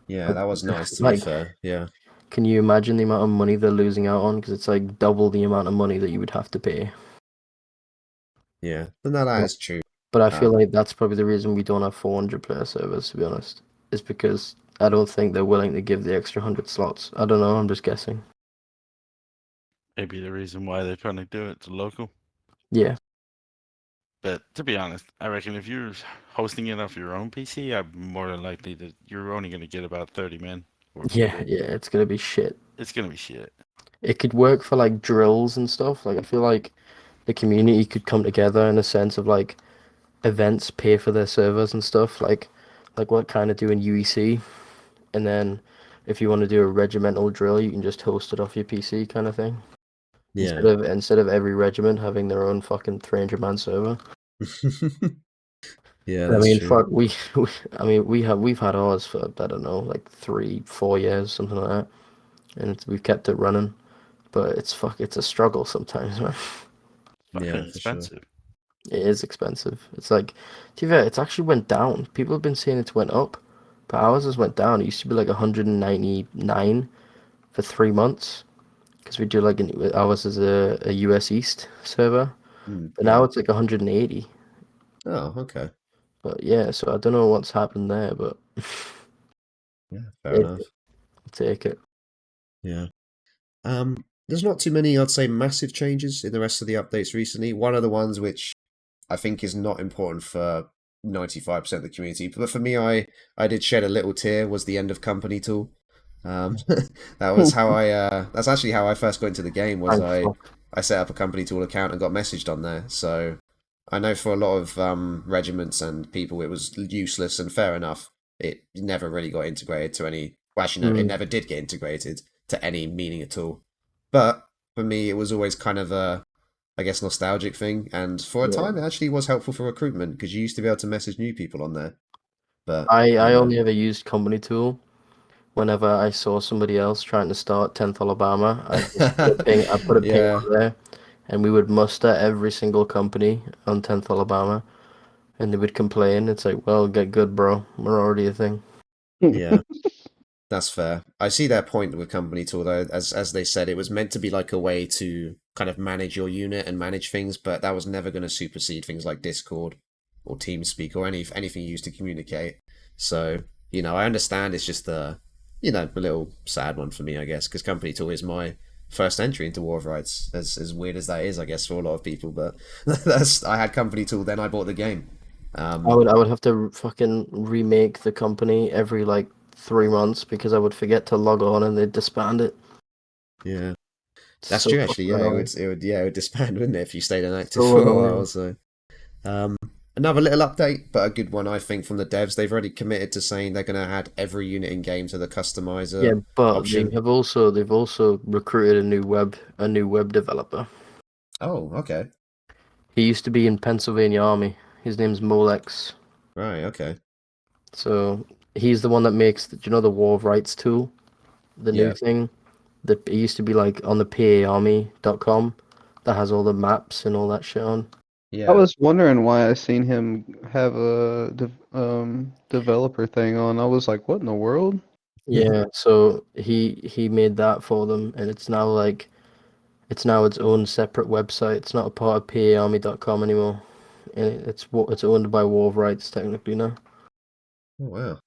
Yeah, that was nice to be Like, fair. Yeah. can you imagine the amount of money they're losing out on? Because it's like double the amount of money that you would have to pay. Yeah. But no, that But, is true. but I feel Um, like that's probably the reason we don't have 400 player servers, to be honest. Is because I don't think they're willing to give the extra 100 slots. I don't know, I'm just guessing. Maybe the reason why they're trying to do it to local. Yeah. But to be honest, I reckon if you're hosting it off your own PC, I'm more than likely that you're only going to get about 30 men. Or Yeah, people. yeah, it's gonna be shit. It's going to be shit. It could work for like drills and stuff. Like I feel like the community could come together in a sense of like events pay for their servers and stuff. Like what kind of do in UEC, and then if you want to do a regimental drill, you can just host it off your PC kind of thing. yeah. Instead of every regiment having their own fucking 300-man server. Yeah, I that's mean, true. fuck, we've had ours for I don't know, like 3-4 years, something like that, and we've kept it running. But it's a struggle sometimes, man. Fucking Yeah, for sure. expensive. It is expensive. It's like, to be fair, it's actually went down. People have been saying it's went up, But ours just went down. It used to be like 199 for 3 months because we do like ours is a US East server, but now Yeah. it's like 180. Oh, okay. But yeah, so I don't know what's happened there, but Yeah, fair take enough. it. Take it. Yeah. There's not too many, I'd say, massive changes in the rest of the updates recently. One of the ones which I think is not important for 95% of the community, but for me, I did shed a little tear, was the end of company tool. That was how that's actually how I first got into the game, was Thank fuck. I set up a company tool account and got messaged on there. So I know for a lot of regiments and people it was useless, and fair enough. It never really got integrated to any, well, actually no, it never did get integrated to any meaning at all. But for me, it was always kind of a, I guess, nostalgic thing. And for a Yeah. time, it actually was helpful for recruitment because you used to be able to message new people on there. But I only ever used company tool whenever I saw somebody else trying to start 10th Alabama. I just put a ping yeah, on there, and we would muster every single company on 10th Alabama, and they would complain. It's like, well, get good, bro. We're already a thing. yeah. That's fair. I see their point with company tool though. As they said, it was meant to be like a way to kind of manage your unit and manage things, but that was never going to supersede things like Discord or TeamSpeak or anything used to communicate. So, I understand it's just a little sad one for me, I guess, because company tool is my first entry into War of Rights. As weird as that is, I guess, for a lot of people, but I had company tool, then I bought the game. I would have to fucking remake the company every like 3 months because I would forget to log on and they'd disband it. Yeah. It's That's so true, actually. fucking Yeah, annoying. it would disband, wouldn't it, if you stayed inactive So for a annoying. while? So, another little update, but a good one, I think, from the devs. They've already committed to saying they're going to add every unit in game to the customizer Yeah, but option. they've also recruited a new web developer. Oh, okay, He used to be in Pennsylvania Army. His name's Molex. right, okay, So he's the one that makes do you know the War of Rights tool? The new yeah, thing that it used to be like on the paarmy.com that has all the maps and all that shit on. I yeah. was wondering why I seen him have a developer thing on. I was like, what in the world? Yeah, so he made that for them, and it's now its own separate website. It's not a part of paarmy.com anymore, and it's owned by War of Rights technically now. Oh wow,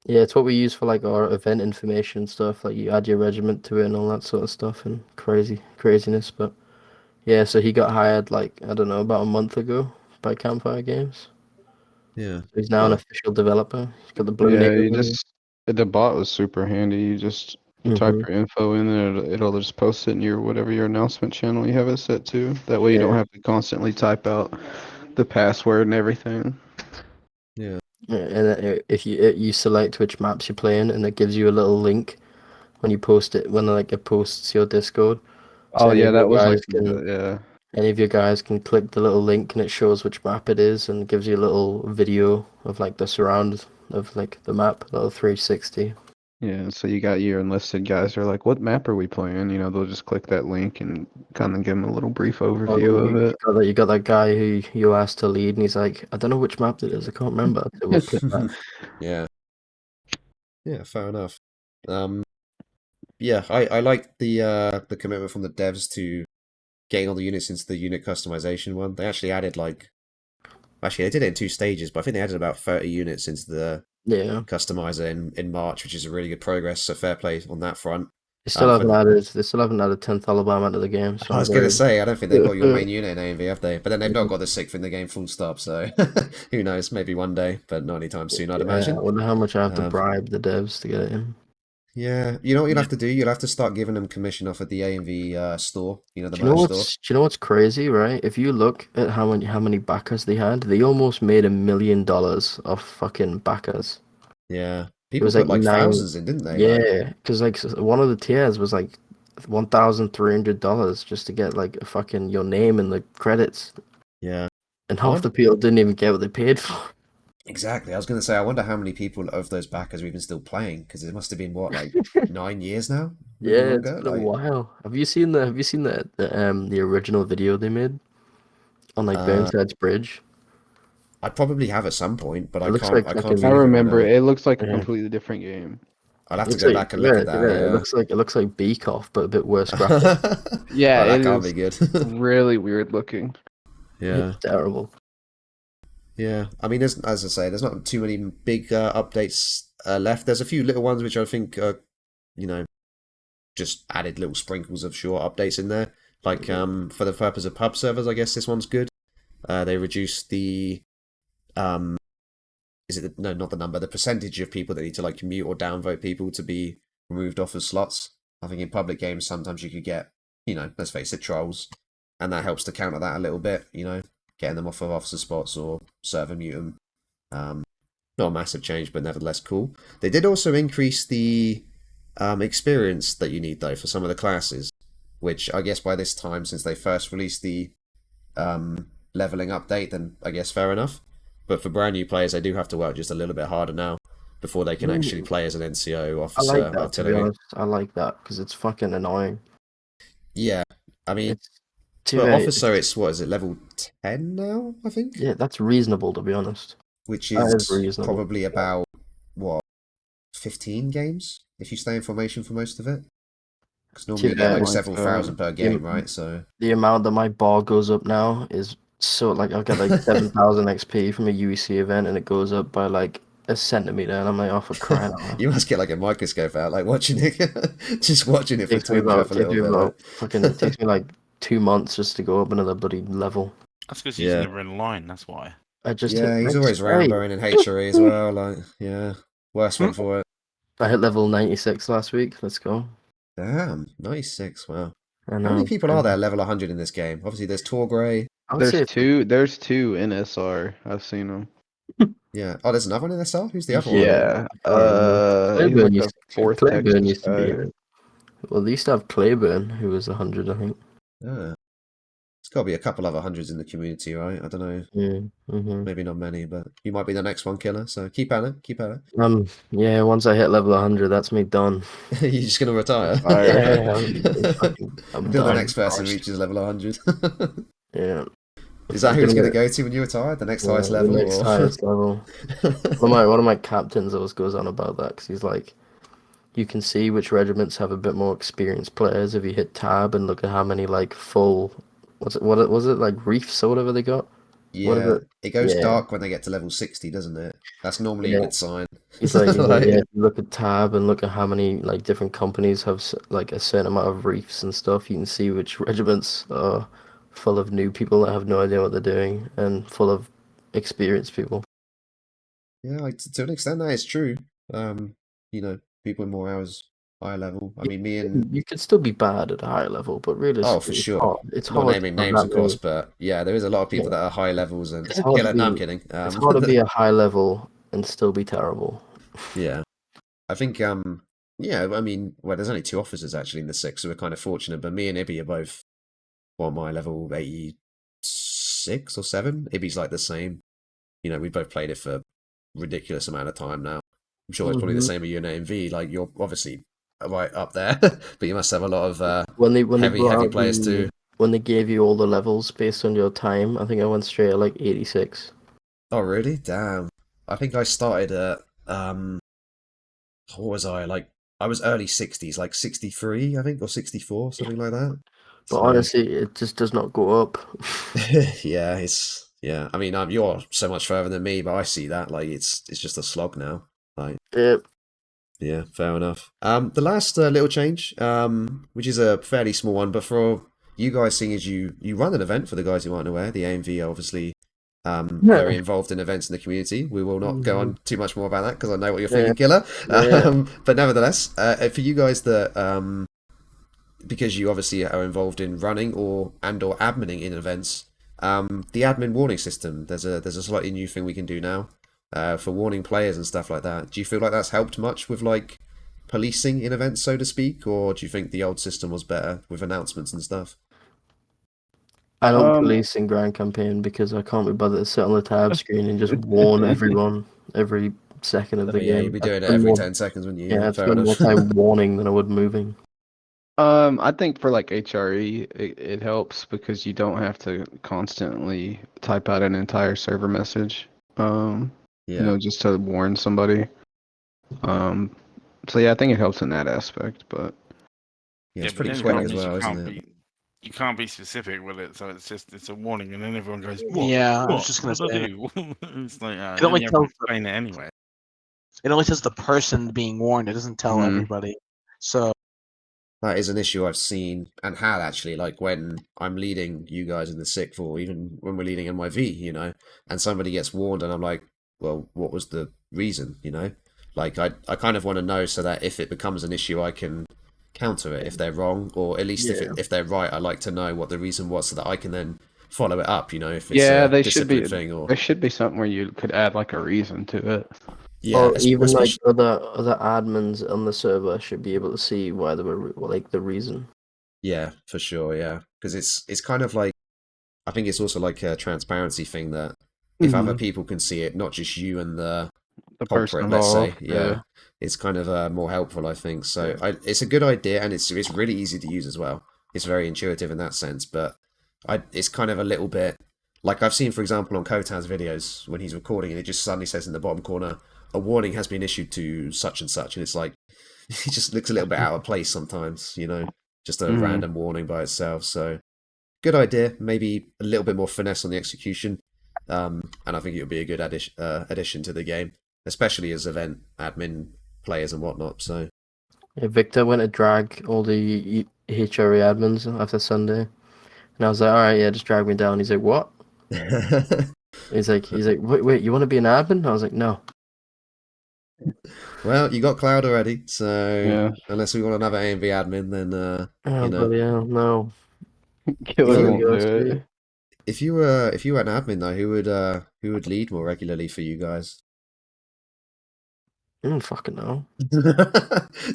Yeah, it's what we use for like our event information stuff. Like you add your regiment to it and all that sort of stuff, and craziness. But yeah, so he got hired like I don't know about a month ago by Campfire Games. yeah. So he's now an Oh, official developer. He's got the blue Yeah, name. the bot was super handy. You type Mm-hmm. your info in and it'll just post it in your whatever your announcement channel you have it set to. That way you don't Yeah. have to constantly type out the password and everything. yeah, Yeah, and if you select which maps you're playing, and it gives you a little link when you post it when like it posts your Discord. So Oh yeah, that was like yeah. any of your guys can click the little link and it shows which map it is and gives you a little video of like the surround of like the map, little 360. Yeah, so you got your enlisted guys are like, what map are we playing? They'll just click that link and kind of give them a little brief Oh, overview of it. you got that guy who you asked to lead, and he's like, I don't know which map it is. I can't remember. So we'll click that. yeah, yeah. Fair enough. Yeah, I like the commitment from the devs to getting all the units into the unit customization one. They actually added actually they did it in 2 stages, but I think they added about 30 units into the Yeah, customizer in March, which is a really good progress. So fair play on that front. they still For haven't added 10th Alabama to the game. So I I'm was gonna very say I don't think they've got your main unit in AMV, have they? But then they've not got the 6th in the game full stop. So who knows? Maybe one day, but not anytime soon, I'd yeah. I imagine. wonder how much I have to Um, bribe the devs to get it in. yeah, you know what you'll have to do? You'll have to start giving them commission off at the AMV store. The Do you know merch store. what's crazy, right? If you look at how many backers they had, they almost made $1 million off fucking backers. Yeah, It people was put like like nine. thousands in, didn't they? Yeah, because like one of the tiers was like $1,300 just to get like a fucking your name in the credits, Yeah. and I half wonder, the people didn't even get what they paid for. exactly. I was going to say, I wonder how many people of those backers are even still playing because it must have been what, like 9 years now, maybe Yeah, it's longer. been a Like, while. Have you seen the original video they made on like uh, Burnside's Bridge? I'd probably have at some point, but It I looks can't. like I can't fucking. think I of it right remember now. it. It looks like a Yeah. completely different game. I'll have to Looks go like back and look at that. yeah, Yeah. it looks like Beak Off, but a bit worse graphics. Yeah, Well, that it can't is be good. really weird looking. Yeah. It's terrible. Yeah, I mean, there's, as I say, there's not too many big updates left. There's a few little ones which I think are, you know, just added little sprinkles of short updates in there. Like for the purpose of pub servers, I guess this one's good. They reduced the is it no, not the number, the percentage of people that need to like commute or downvote people to be removed off of slots. I think in public games sometimes you could get, let's face it, trolls, and that helps to counter that a little bit. Getting them off of officer spots or server mute them. Not a massive change, but nevertheless cool. They did also increase the experience that you need though for some of the classes, which I guess by this time, since they first released the leveling update, then I guess fair enough. But for brand new players, they do have to work just a little bit harder now before they can actually play as an NCO I officer like that, to be artillery. honest. I like that because it's fucking annoying. Yeah, I mean, It's too for late. officer, it's what is it, level 10 now? I think. Yeah, that's reasonable, to be honest. Which That is is reasonable. probably about what 15 games if you stay in formation for most of it. Because normally you get like like, several thousand per game, right? So The amount that my bar goes up now is so like I'll get like 7,000 XP from a UEC event, and it goes up by like a centimeter, and I'm like, oh, for crying out loud. you must get like a microscope out, like watching it, just watching it for Takes me Twinge up about, a little bit. Like. fucking, it takes me like 2 months just to go up another bloody level. That's because he's Yeah. never in line. That's why. I just Yeah, hit he's next always grade. Ramboing in HRE as well. Like, yeah, worst one for it. I hit level 96 last week. Let's go. Damn, 96. Wow. I How know. many people are there level 100 in this game? Obviously, there's Torgray. I would say There's two in SR. I've seen them. Yeah. Oh, there's another one in SR. Who's the other one? Yeah. He's Clayburn like used, a fourth Clayburn Texas used to be guy. it. Well, they used to have Clayburn, who was 100, I think. Yeah. There's got to be a couple other hundreds in the community, right? I don't know. Mm-hmm. Maybe not many, but you might be the next one, Killer. So keep at it. Keep at it. Yeah, once I hit level 100, that's me done. You're just going to retire. Fire. I'm Until the done. next person Christ. reaches level 100. Yeah. Is that who it's going to go to when you retire? The next highest level? The next or- highest level. One of my captains always goes on about that because he's like, you can see which regiments have a bit more experienced players if you hit tab and look at how many like full, what was it like reefs or whatever they got. Yeah, it goes Yeah. dark when they get to level 60, doesn't it? That's normally a Yeah. good sign. He's like, Like- yeah, if you look at tab and look at how many like different companies have like a certain amount of reefs and stuff, you can see which regiments are full of new people that have no idea what they're doing and full of experienced people. Yeah, like, to an extent that is true. People in more hours, higher level. I mean, me and You could still be bad at a high level, but realistically, for it's sure. hard. It's not hard naming to have names, that of course, many- but yeah, there is a lot of people Yeah. that are high levels and It's hard to no, I'm be- kidding. It's hard to be a high level and still be terrible. Yeah, I think yeah, I mean, well, there's only 2 officers actually in the 6, so we're kind of fortunate. But me and Ibby are both, my level 86 or 7. Ibby's like the same. We both played it for ridiculous amount of time now. I'm sure it's probably the Mhm. same with you and AMV. Like, you're obviously right up there, but you must have a lot of When they heavy brought out players too. when they gave you all the levels based on your time, I think I went straight at like 86. Oh, really? Damn. I think I started at what was I like? I was early 60s, like 63, I think, or 64, something like that. But So- honestly, it just does not go up. yeah. I mean, you're so much further than me, but I see that like it's just a slog now. Like, Yep. yeah, fair enough. The last little change, which is a fairly small one, but for you guys, seeing as you run an event, for the guys who aren't aware, the AMV are obviously very involved in events in the community. We will not go on too much more about that because I know what you're feeling, Killer. Yeah. But nevertheless, for you guys that because you obviously are involved in running or adminning in events, the admin warning system, there's a slightly new thing we can do now for warning players and stuff like that. Do you feel like that's helped much with like policing in events, so to speak, or do you think the old system was better with announcements and stuff? I don't Um, police in Grand Campaign because I can't be bothered to sit on the tab screen and just warn everyone every second of the Yeah, game. you'd be doing it I'd spend every more- 10 seconds, wouldn't you? Yeah, I'd fair spend more enough. time warning than I would moving. I think for like HRE, it helps because you don't have to constantly type out an entire server message. Yeah. Just to warn somebody. Um, so yeah, I think it helps in that aspect, but Yeah, Yeah, it's but pretty then the quick problem as is well, isn't it? you can't be specific with it, so it's a warning, and then everyone goes, Yeah, I was just gonna What do say I do? It's like, it then only you have to tells explain it anyway. the person being warned. It doesn't tell Mhm. everybody. So That is an issue I've seen and had actually, like when I'm leading you guys in the sixth, or even when we're leading NYV, and somebody gets warned, and I'm like, well, what was the reason, Like, I kind of want to know so that if it becomes an issue, I can counter it if they're wrong, or at least Yeah. if they're right, I like to know what the reason was so that I can then follow it up, if it's yeah, a they should discipline be. thing or. There should be something where you could add like a reason to it. Yeah, Or even like especially. other admins on the server should be able to see why they were like the reason. Yeah, for sure, yeah. Because it's kind of like, I think it's also like a transparency thing that if other Mhm. people can see it, not just you and the The person culprit, let's say, involved. yeah, it's kind of more helpful, I think. So Yeah. it's a good idea, and it's really easy to use as well. It's very intuitive in that sense, but it's kind of a little bit like I've seen, for example, on Kotan's videos when he's recording, and it just suddenly says in the bottom corner, "A warning has been issued to such and such," and it's like it just looks a little bit out of place sometimes, just a Mhm. random warning by itself. So good idea. Maybe a little bit more finesse on the execution, and I think it would be a good addition to the game, especially as event admin players and whatnot. So Yeah, Victor went to drag all the HRE admins after Sunday, and I was like, all right, yeah, just drag me down. He's like, what? He's like, wait, you want to be an admin? I was like, no. well, you got Cloud already, so Yeah. unless we want another A and V admin, then Oh, bloody hell, no. Killer you- won't do it. if you were an admin though, who would lead more regularly for you guys? I don't fucking know.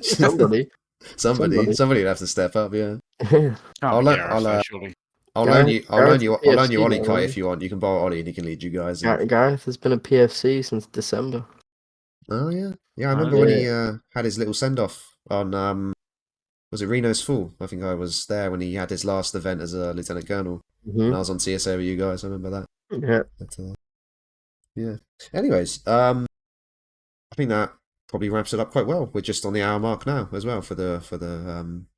Somebody. Somebody would have to step up. Yeah, Can't I'll be let Gareth, though, surely. I'll Gareth, Gareth's a I'll loan you PFC now, Ollykite isn't if you want. You can borrow Ollie and he can lead you guys. he? Gareth has been a PFC since December. Oh yeah, yeah. I Oh, remember yeah. when he had his little send off on was it Reno's Fall? I think I was there when he had his last event as a lieutenant colonel, and I was on CSA with you guys. I remember that. Yeah. But, yeah. Anyways, I think that probably wraps it up quite well. We're just on the hour mark now as well for the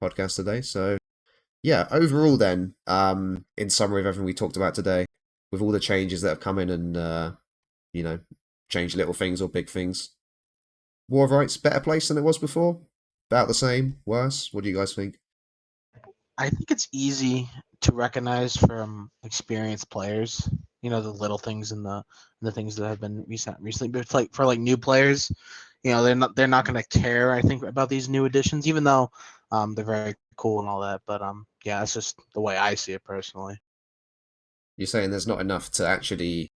podcast today. So yeah, overall then, in summary of everything we talked about today, with all the changes that have come in and changed little things or big things, War of Rights better place than it was before? About the same? Worse? What do you guys think? I think it's easy to recognize from experienced players. The little things and the things that have been recently. But it's like for like new players, they're not going to care. I think about these new additions, even though they're very cool and all that. But yeah, it's just the way I see it personally. You're saying there's not enough to actually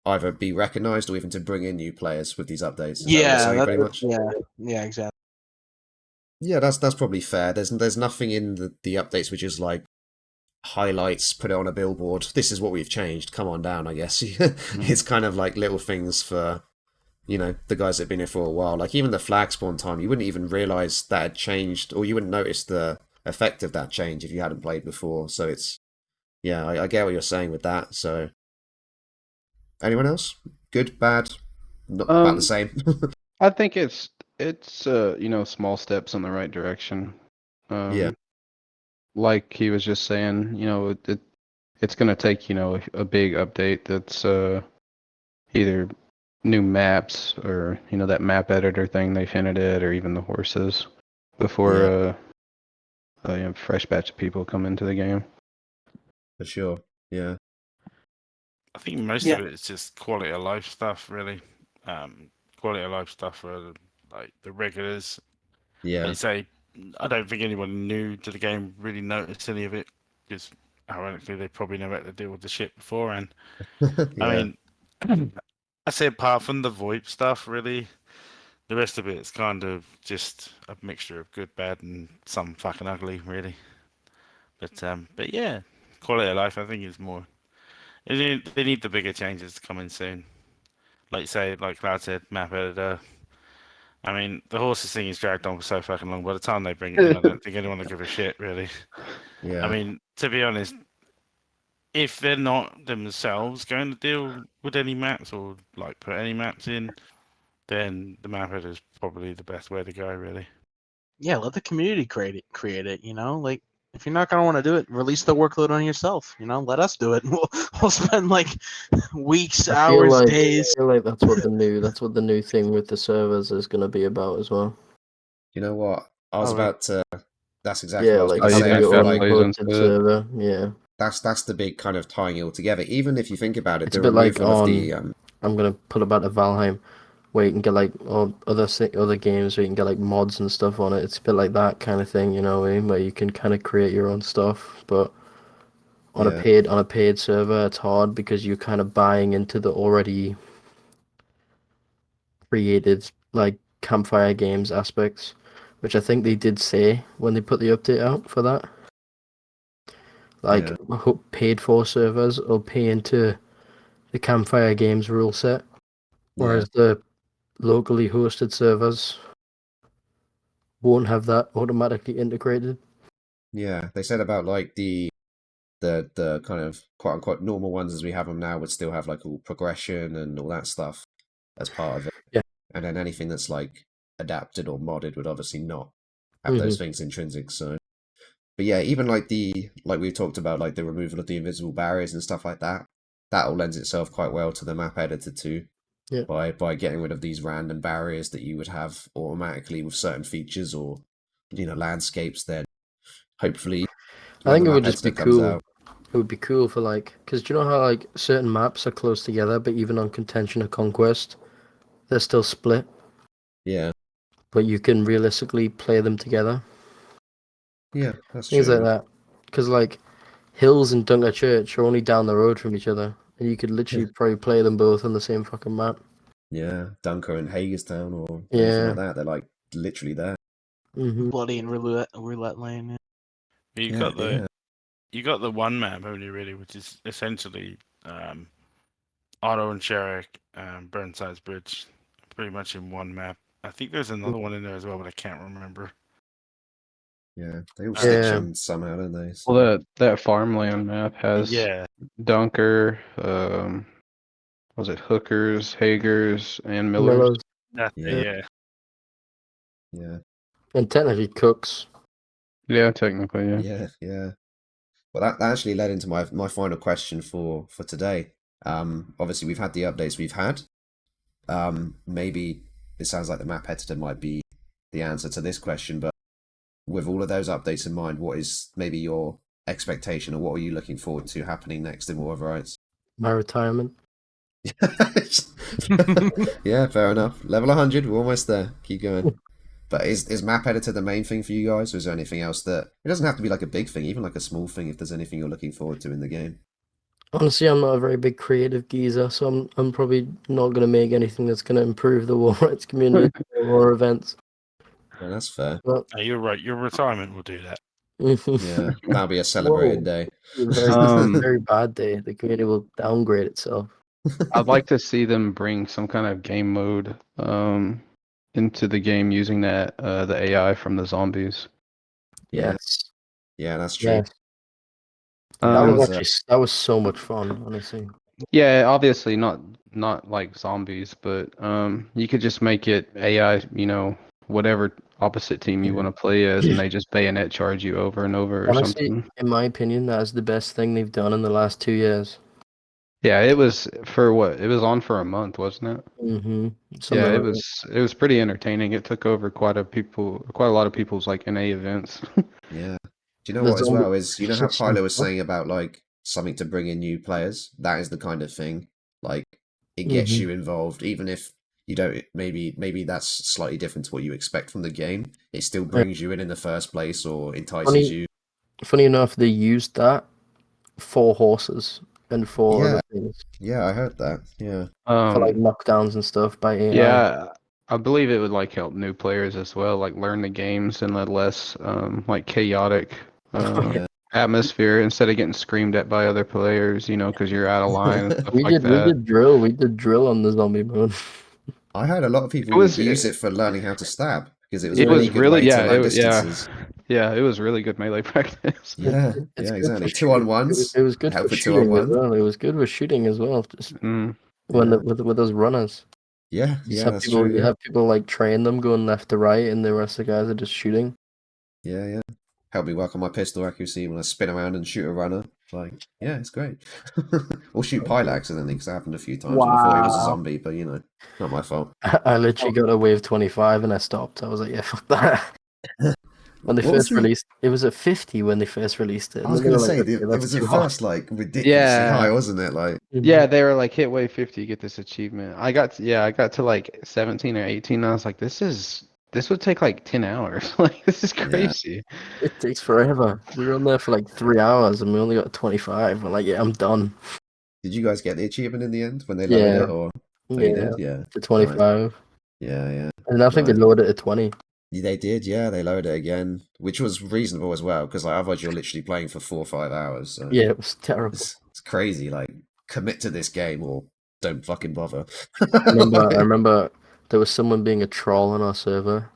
either be recognized or even to bring in new players with these updates. Is that what you're saying, pretty much? Yeah, exactly. Yeah, that's probably fair. There's nothing in the updates which is like highlights, put it on a billboard. This is what we've changed. Come on down, I guess. It's kind of like little things for the guys that have been here for a while. Like even the flag spawn time, you wouldn't even realize that had changed, or you wouldn't notice the effect of that change if you hadn't played before. So yeah, I get what you're saying with that. So anyone else? Good, bad, not about the same. I think it's small steps in the right direction. Yeah. Like he was just saying, it's gonna take a big update that's either new maps or that map editor thing they've hinted at, or even the horses before Yeah. a fresh batch of people come into the game. For sure. Yeah. I think most Yeah. of it is just quality of life stuff, really. Quality of life stuff for like the regulars. Yeah. Like you say, I don't think anyone new to the game really noticed any of it because, ironically, they probably never had to deal with the shit beforehand. I mean, I say apart from the VoIP stuff, really, the rest of it's kind of just a mixture of good, bad, and some fucking ugly, really. But yeah, quality of life, I think, is more. They need the bigger changes to come in soon. Like you say, like Cloud said, map editor, I mean, the horses thing is dragged on for so fucking long. By the time they bring it in, I don't think anyone will give a shit, really. Yeah. I mean, to be honest, if they're not themselves going to deal with any maps or like put any maps in, then the map editor is probably the best way to go, really. Yeah, let the community create it. You know, like if you're not gonna want to do it, release the workload on yourself. You know, let us do it. We'll spend like weeks, I feel hours, like days. that's what the new thing with the servers is going to be about as well. You know what? I was Oh, right. about to. That's exactly Yeah, what I was like going to you say. can I having your feel set own like plays into hosted it. server. Yeah, that's the big kind of tying it all together. Even if you think about it, it's the a bit like removal of on. the I'm gonna put about the Valheim, where you can get like other games where you can get like mods and stuff on it. It's a bit like that kind of thing, you know what I mean? Where you can kind of create your own stuff, but on yeah, a paid server, it's hard because you're kind of buying into the already created like campfire games aspects, which I think they did say when they put the update out for that. Like yeah, paid for servers will pay into the campfire games rule set, yeah, whereas the locally hosted servers won't have that automatically integrated. yeah. They said about like the kind of quote unquote normal ones as we have them now would still have like all progression and all that stuff as part of it. Yeah. And then anything that's like adapted or modded would obviously not have Mm-hmm. those things intrinsic. So, but yeah, even like like we talked about, like the removal of the invisible barriers and stuff like that, that all lends itself quite well to the map editor too. Yeah. By getting rid of these random barriers that you would have automatically with certain features or landscapes, then hopefully I when the think it would map just be editor comes cool. out, It would be cool for like, because do you know how like certain maps are close together, but even on Contention or Conquest, they're still split, yeah, but you can realistically play them together. yeah, that's Things like true. that. Because like Hills and Dunker Church are only down the road from each other, and you could literally probably play them both on the same fucking map. Yeah, Dunker and Hagerstown or anything Yeah. like that, they're like literally there. Mm-hmm. Bloody and roulette lane. Yeah. But you Yeah, got the yeah, you got the one map only really, which is essentially Otto and Sherrick, Burnside's Bridge, pretty much in one map. I think there's another one in there as well, but I can't remember. yeah. They all stitch Yeah. in somehow, don't they? So, Well, that farmland map has Yeah, Dunker, was it Hookers, Hagers, and Millers? Millers. that's yeah, it, yeah. yeah, And technically Cooks. Yeah, technically, yeah. yeah, yeah. Well, that actually led into my final question for today. Obviously we've had the updates we've had. Maybe it sounds like the map editor might be the answer to this question, but with all of those updates in mind, what is maybe your expectation, or what are you looking forward to happening next in War of Rights? My retirement. Yeah, fair enough. Level 100, we're almost there. Keep going. But is map editor the main thing for you guys, or is there anything else that it doesn't have to be like a big thing, even like a small thing? If there's anything you're looking forward to in the game. Honestly, I'm not a very big creative geezer, so I'm probably not gonna make anything that's gonna improve the war rights community or events. Yeah, that's fair. But You're right. Your retirement will do that. Yeah, that'll be a celebrated Whoa. day. Very, Um, very bad day. The community will downgrade itself. I'd like to see them bring some kind of game mode into the game using that the AI from the zombies. Yeah, Yes. yeah, that's true. Yes. Yeah, That there was was actually that was so much fun, honestly. Yeah, obviously not like zombies, but you could just make it AI, whatever opposite team you Yeah. want to play as, and they just bayonet charge you over and over or Honestly, something. in my opinion, that is the best thing they've done in the last 2 years. Yeah, it was for what? It was on for a month, wasn't it? Mm-hmm. Yeah, it was pretty entertaining. It took over quite a lot of people's like NA events. Yeah. Do you know The what as zombie well is, you know how system. Pylo was saying about like something to bring in new players? That is the kind of thing. Like it gets Mhm. you involved, even if you don't, maybe that's slightly different to what you expect from the game. It still brings you in the first place or entices you. Funny enough, they used that for horses and for Yeah, other things, yeah, I heard that. Yeah. for like Um, knockdowns and stuff by AI. yeah, I believe it would like help new players as well, like learn the games in a less like chaotic Yeah. atmosphere instead of getting screamed at by other players, because you're out of line and stuff like We that. did drill on the zombie mode. I had a lot of people use it for learning how to stab because it was a It really was good really way to yeah, learn it, yeah, distances. yeah. It was really good melee practice. Yeah, It's yeah, good for exactly. shooting. 2-on-1s. It was good Help for with 2 on shooting as 1. well. It was good with shooting as well. Just Mm. when Yeah. with those runners. Yeah, You just yeah, have that's people. true. You Yeah, have people like train them going left to right, and the rest of the guys are just shooting. yeah, yeah. Help me work on my pistol accuracy when I spin around and shoot a runner. Like, yeah, it's great. Or shoot pilot accidentally because it happened a few times and I thought he was a Wow. zombie, but you know, not my fault. I literally got a wave 25 and I stopped. I was like, yeah, fuck that. When they What was first the? released, it was at 50 when they first released it. I And was then they gonna were like, say okay, it that's was at too hot. first like ridiculously high, Yeah. wasn't it? Like, Yeah, they were like hit wave 50, get this achievement. I got to like 17 or 18 and I was like, this would take like 10 hours. Like this is yeah. crazy. It takes forever. We were on there for like 3 hours and we only got 25. We're like, yeah, I'm done. Did you guys get the achievement in the end when they lowered Yeah, it, or oh, you yeah, did? Yeah, to nice. 25. Yeah, yeah. And I think they Nice. lowered it to 20. They did, yeah. They lowered it again, which was reasonable as well, because like otherwise you're literally playing for 4 or 5 hours. So Yeah, it was terrible. it's crazy. Like, commit to this game or don't fucking bother. I remember there was someone being a troll on our server,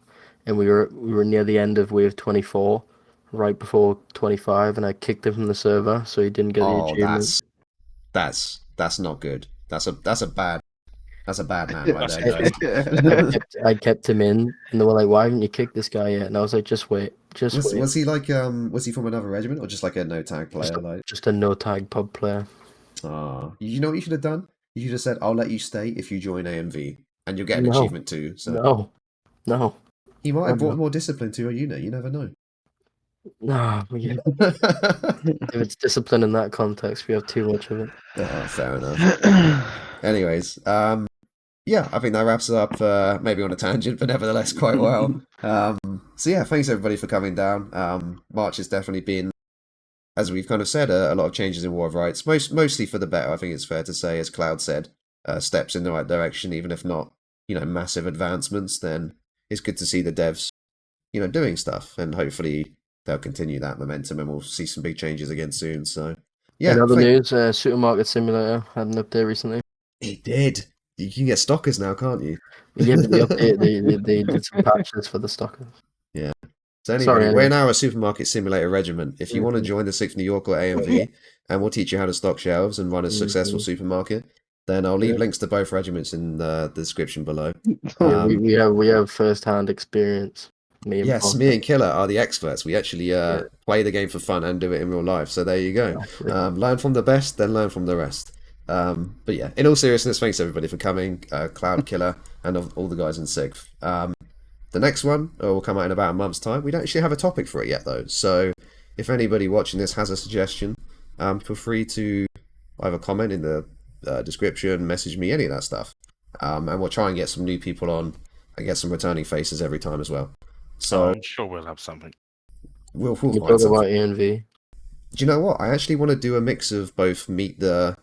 and we were near the end of wave 24, right before 25, and I kicked him from the server, so he didn't get the Oh, achievement. that's not good. That's a bad man right That's there, guys. I kept him in, and they were like, "Why haven't you kicked this guy yet?" And I was like, "Just wait, just wait." Was he like was he from another regiment or just like a no tag player? Like, Just a no tag pub player. you know what you should have done? You should have said, "I'll let you stay if you join AMV, and you'll get an No. achievement too." So No. he might have No. brought more discipline to your unit. You never know. No, if it's discipline in that context, we have too much of it. Oh, fair enough. Anyways, yeah, I think that wraps it up. Maybe on a tangent, but nevertheless quite well. So yeah, thanks everybody for coming down. March has definitely been, as we've kind of said, a lot of changes in War of Rights, mostly for the better. I think it's fair to say, as Cloud said, steps in the right direction, even if not, massive advancements. Then it's good to see the devs, doing stuff, and hopefully they'll continue that momentum, and we'll see some big changes again soon. So yeah, In other news, Supermarket Simulator had an update recently. it did. You can get stockers now, can't you? Yeah, but the update, they did some patches for the stockers. Yeah. So anyway, Sorry, we're anyway. now a Supermarket Simulator regiment. If you want to join the 6th New York or AMV, and we'll teach you how to stock shelves and run a successful supermarket, then I'll leave links to both regiments in the description below. Yeah, we have first-hand experience. Me and Killer are the experts. We actually play the game for fun and do it in real life. So there you go. Exactly. Learn from the best, then learn from the rest. But yeah, in all seriousness, thanks everybody for coming. Cloud Killer and all the guys in 6th. The next one will come out in about a month's time. We don't actually have a topic for it yet though. So if anybody watching this has a suggestion, feel free to either comment in the description, message me, any of that stuff. And we'll try and get some new people on and get some returning faces every time as well. So I'm sure we'll have something. We'll we find talk something. about ANV. Do you know what? I actually want to do a mix of both meet the...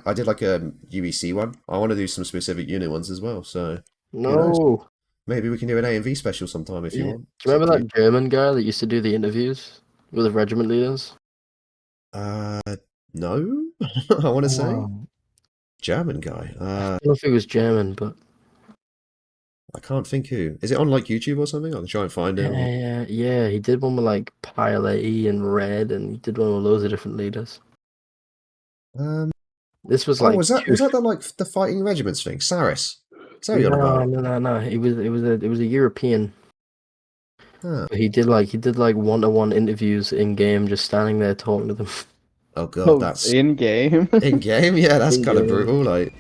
I did like a UEC one. I want to do some specific unit ones as well. So No. maybe we can do an A&V special sometime if you want. Do you remember that German guy that used to do the interviews with the regiment leaders? No. I want to say German guy. I don't know if he was German, but I can't think who. Is it on like YouTube or something? I can try and find it. yeah, he did one with like Pilot E and Red, and he did one with loads of different leaders. This was like was that the fighting regiments thing? Saris. No. It was a European. Huh. But he did like one-to-one interviews in game, just standing there talking to them. Oh god, that's in game. in game. Yeah, that's kind of In-game. brutal. Like,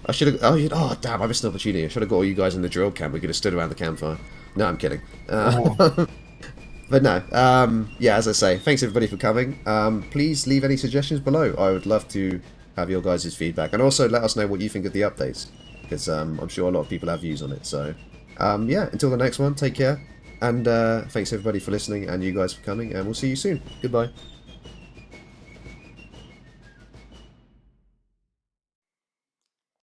I should have. Oh damn! I missed an opportunity. I should have got all you guys in the drill camp. We could have stood around the campfire. No, I'm kidding. But no. Yeah, as I say, thanks everybody for coming. Please leave any suggestions below. I would love to have your guys' feedback, and also let us know what you think of the updates, because I'm sure a lot of people have views on it. So, yeah. Until the next one, take care, and thanks everybody for listening, and you guys for coming, and we'll see you soon. Goodbye.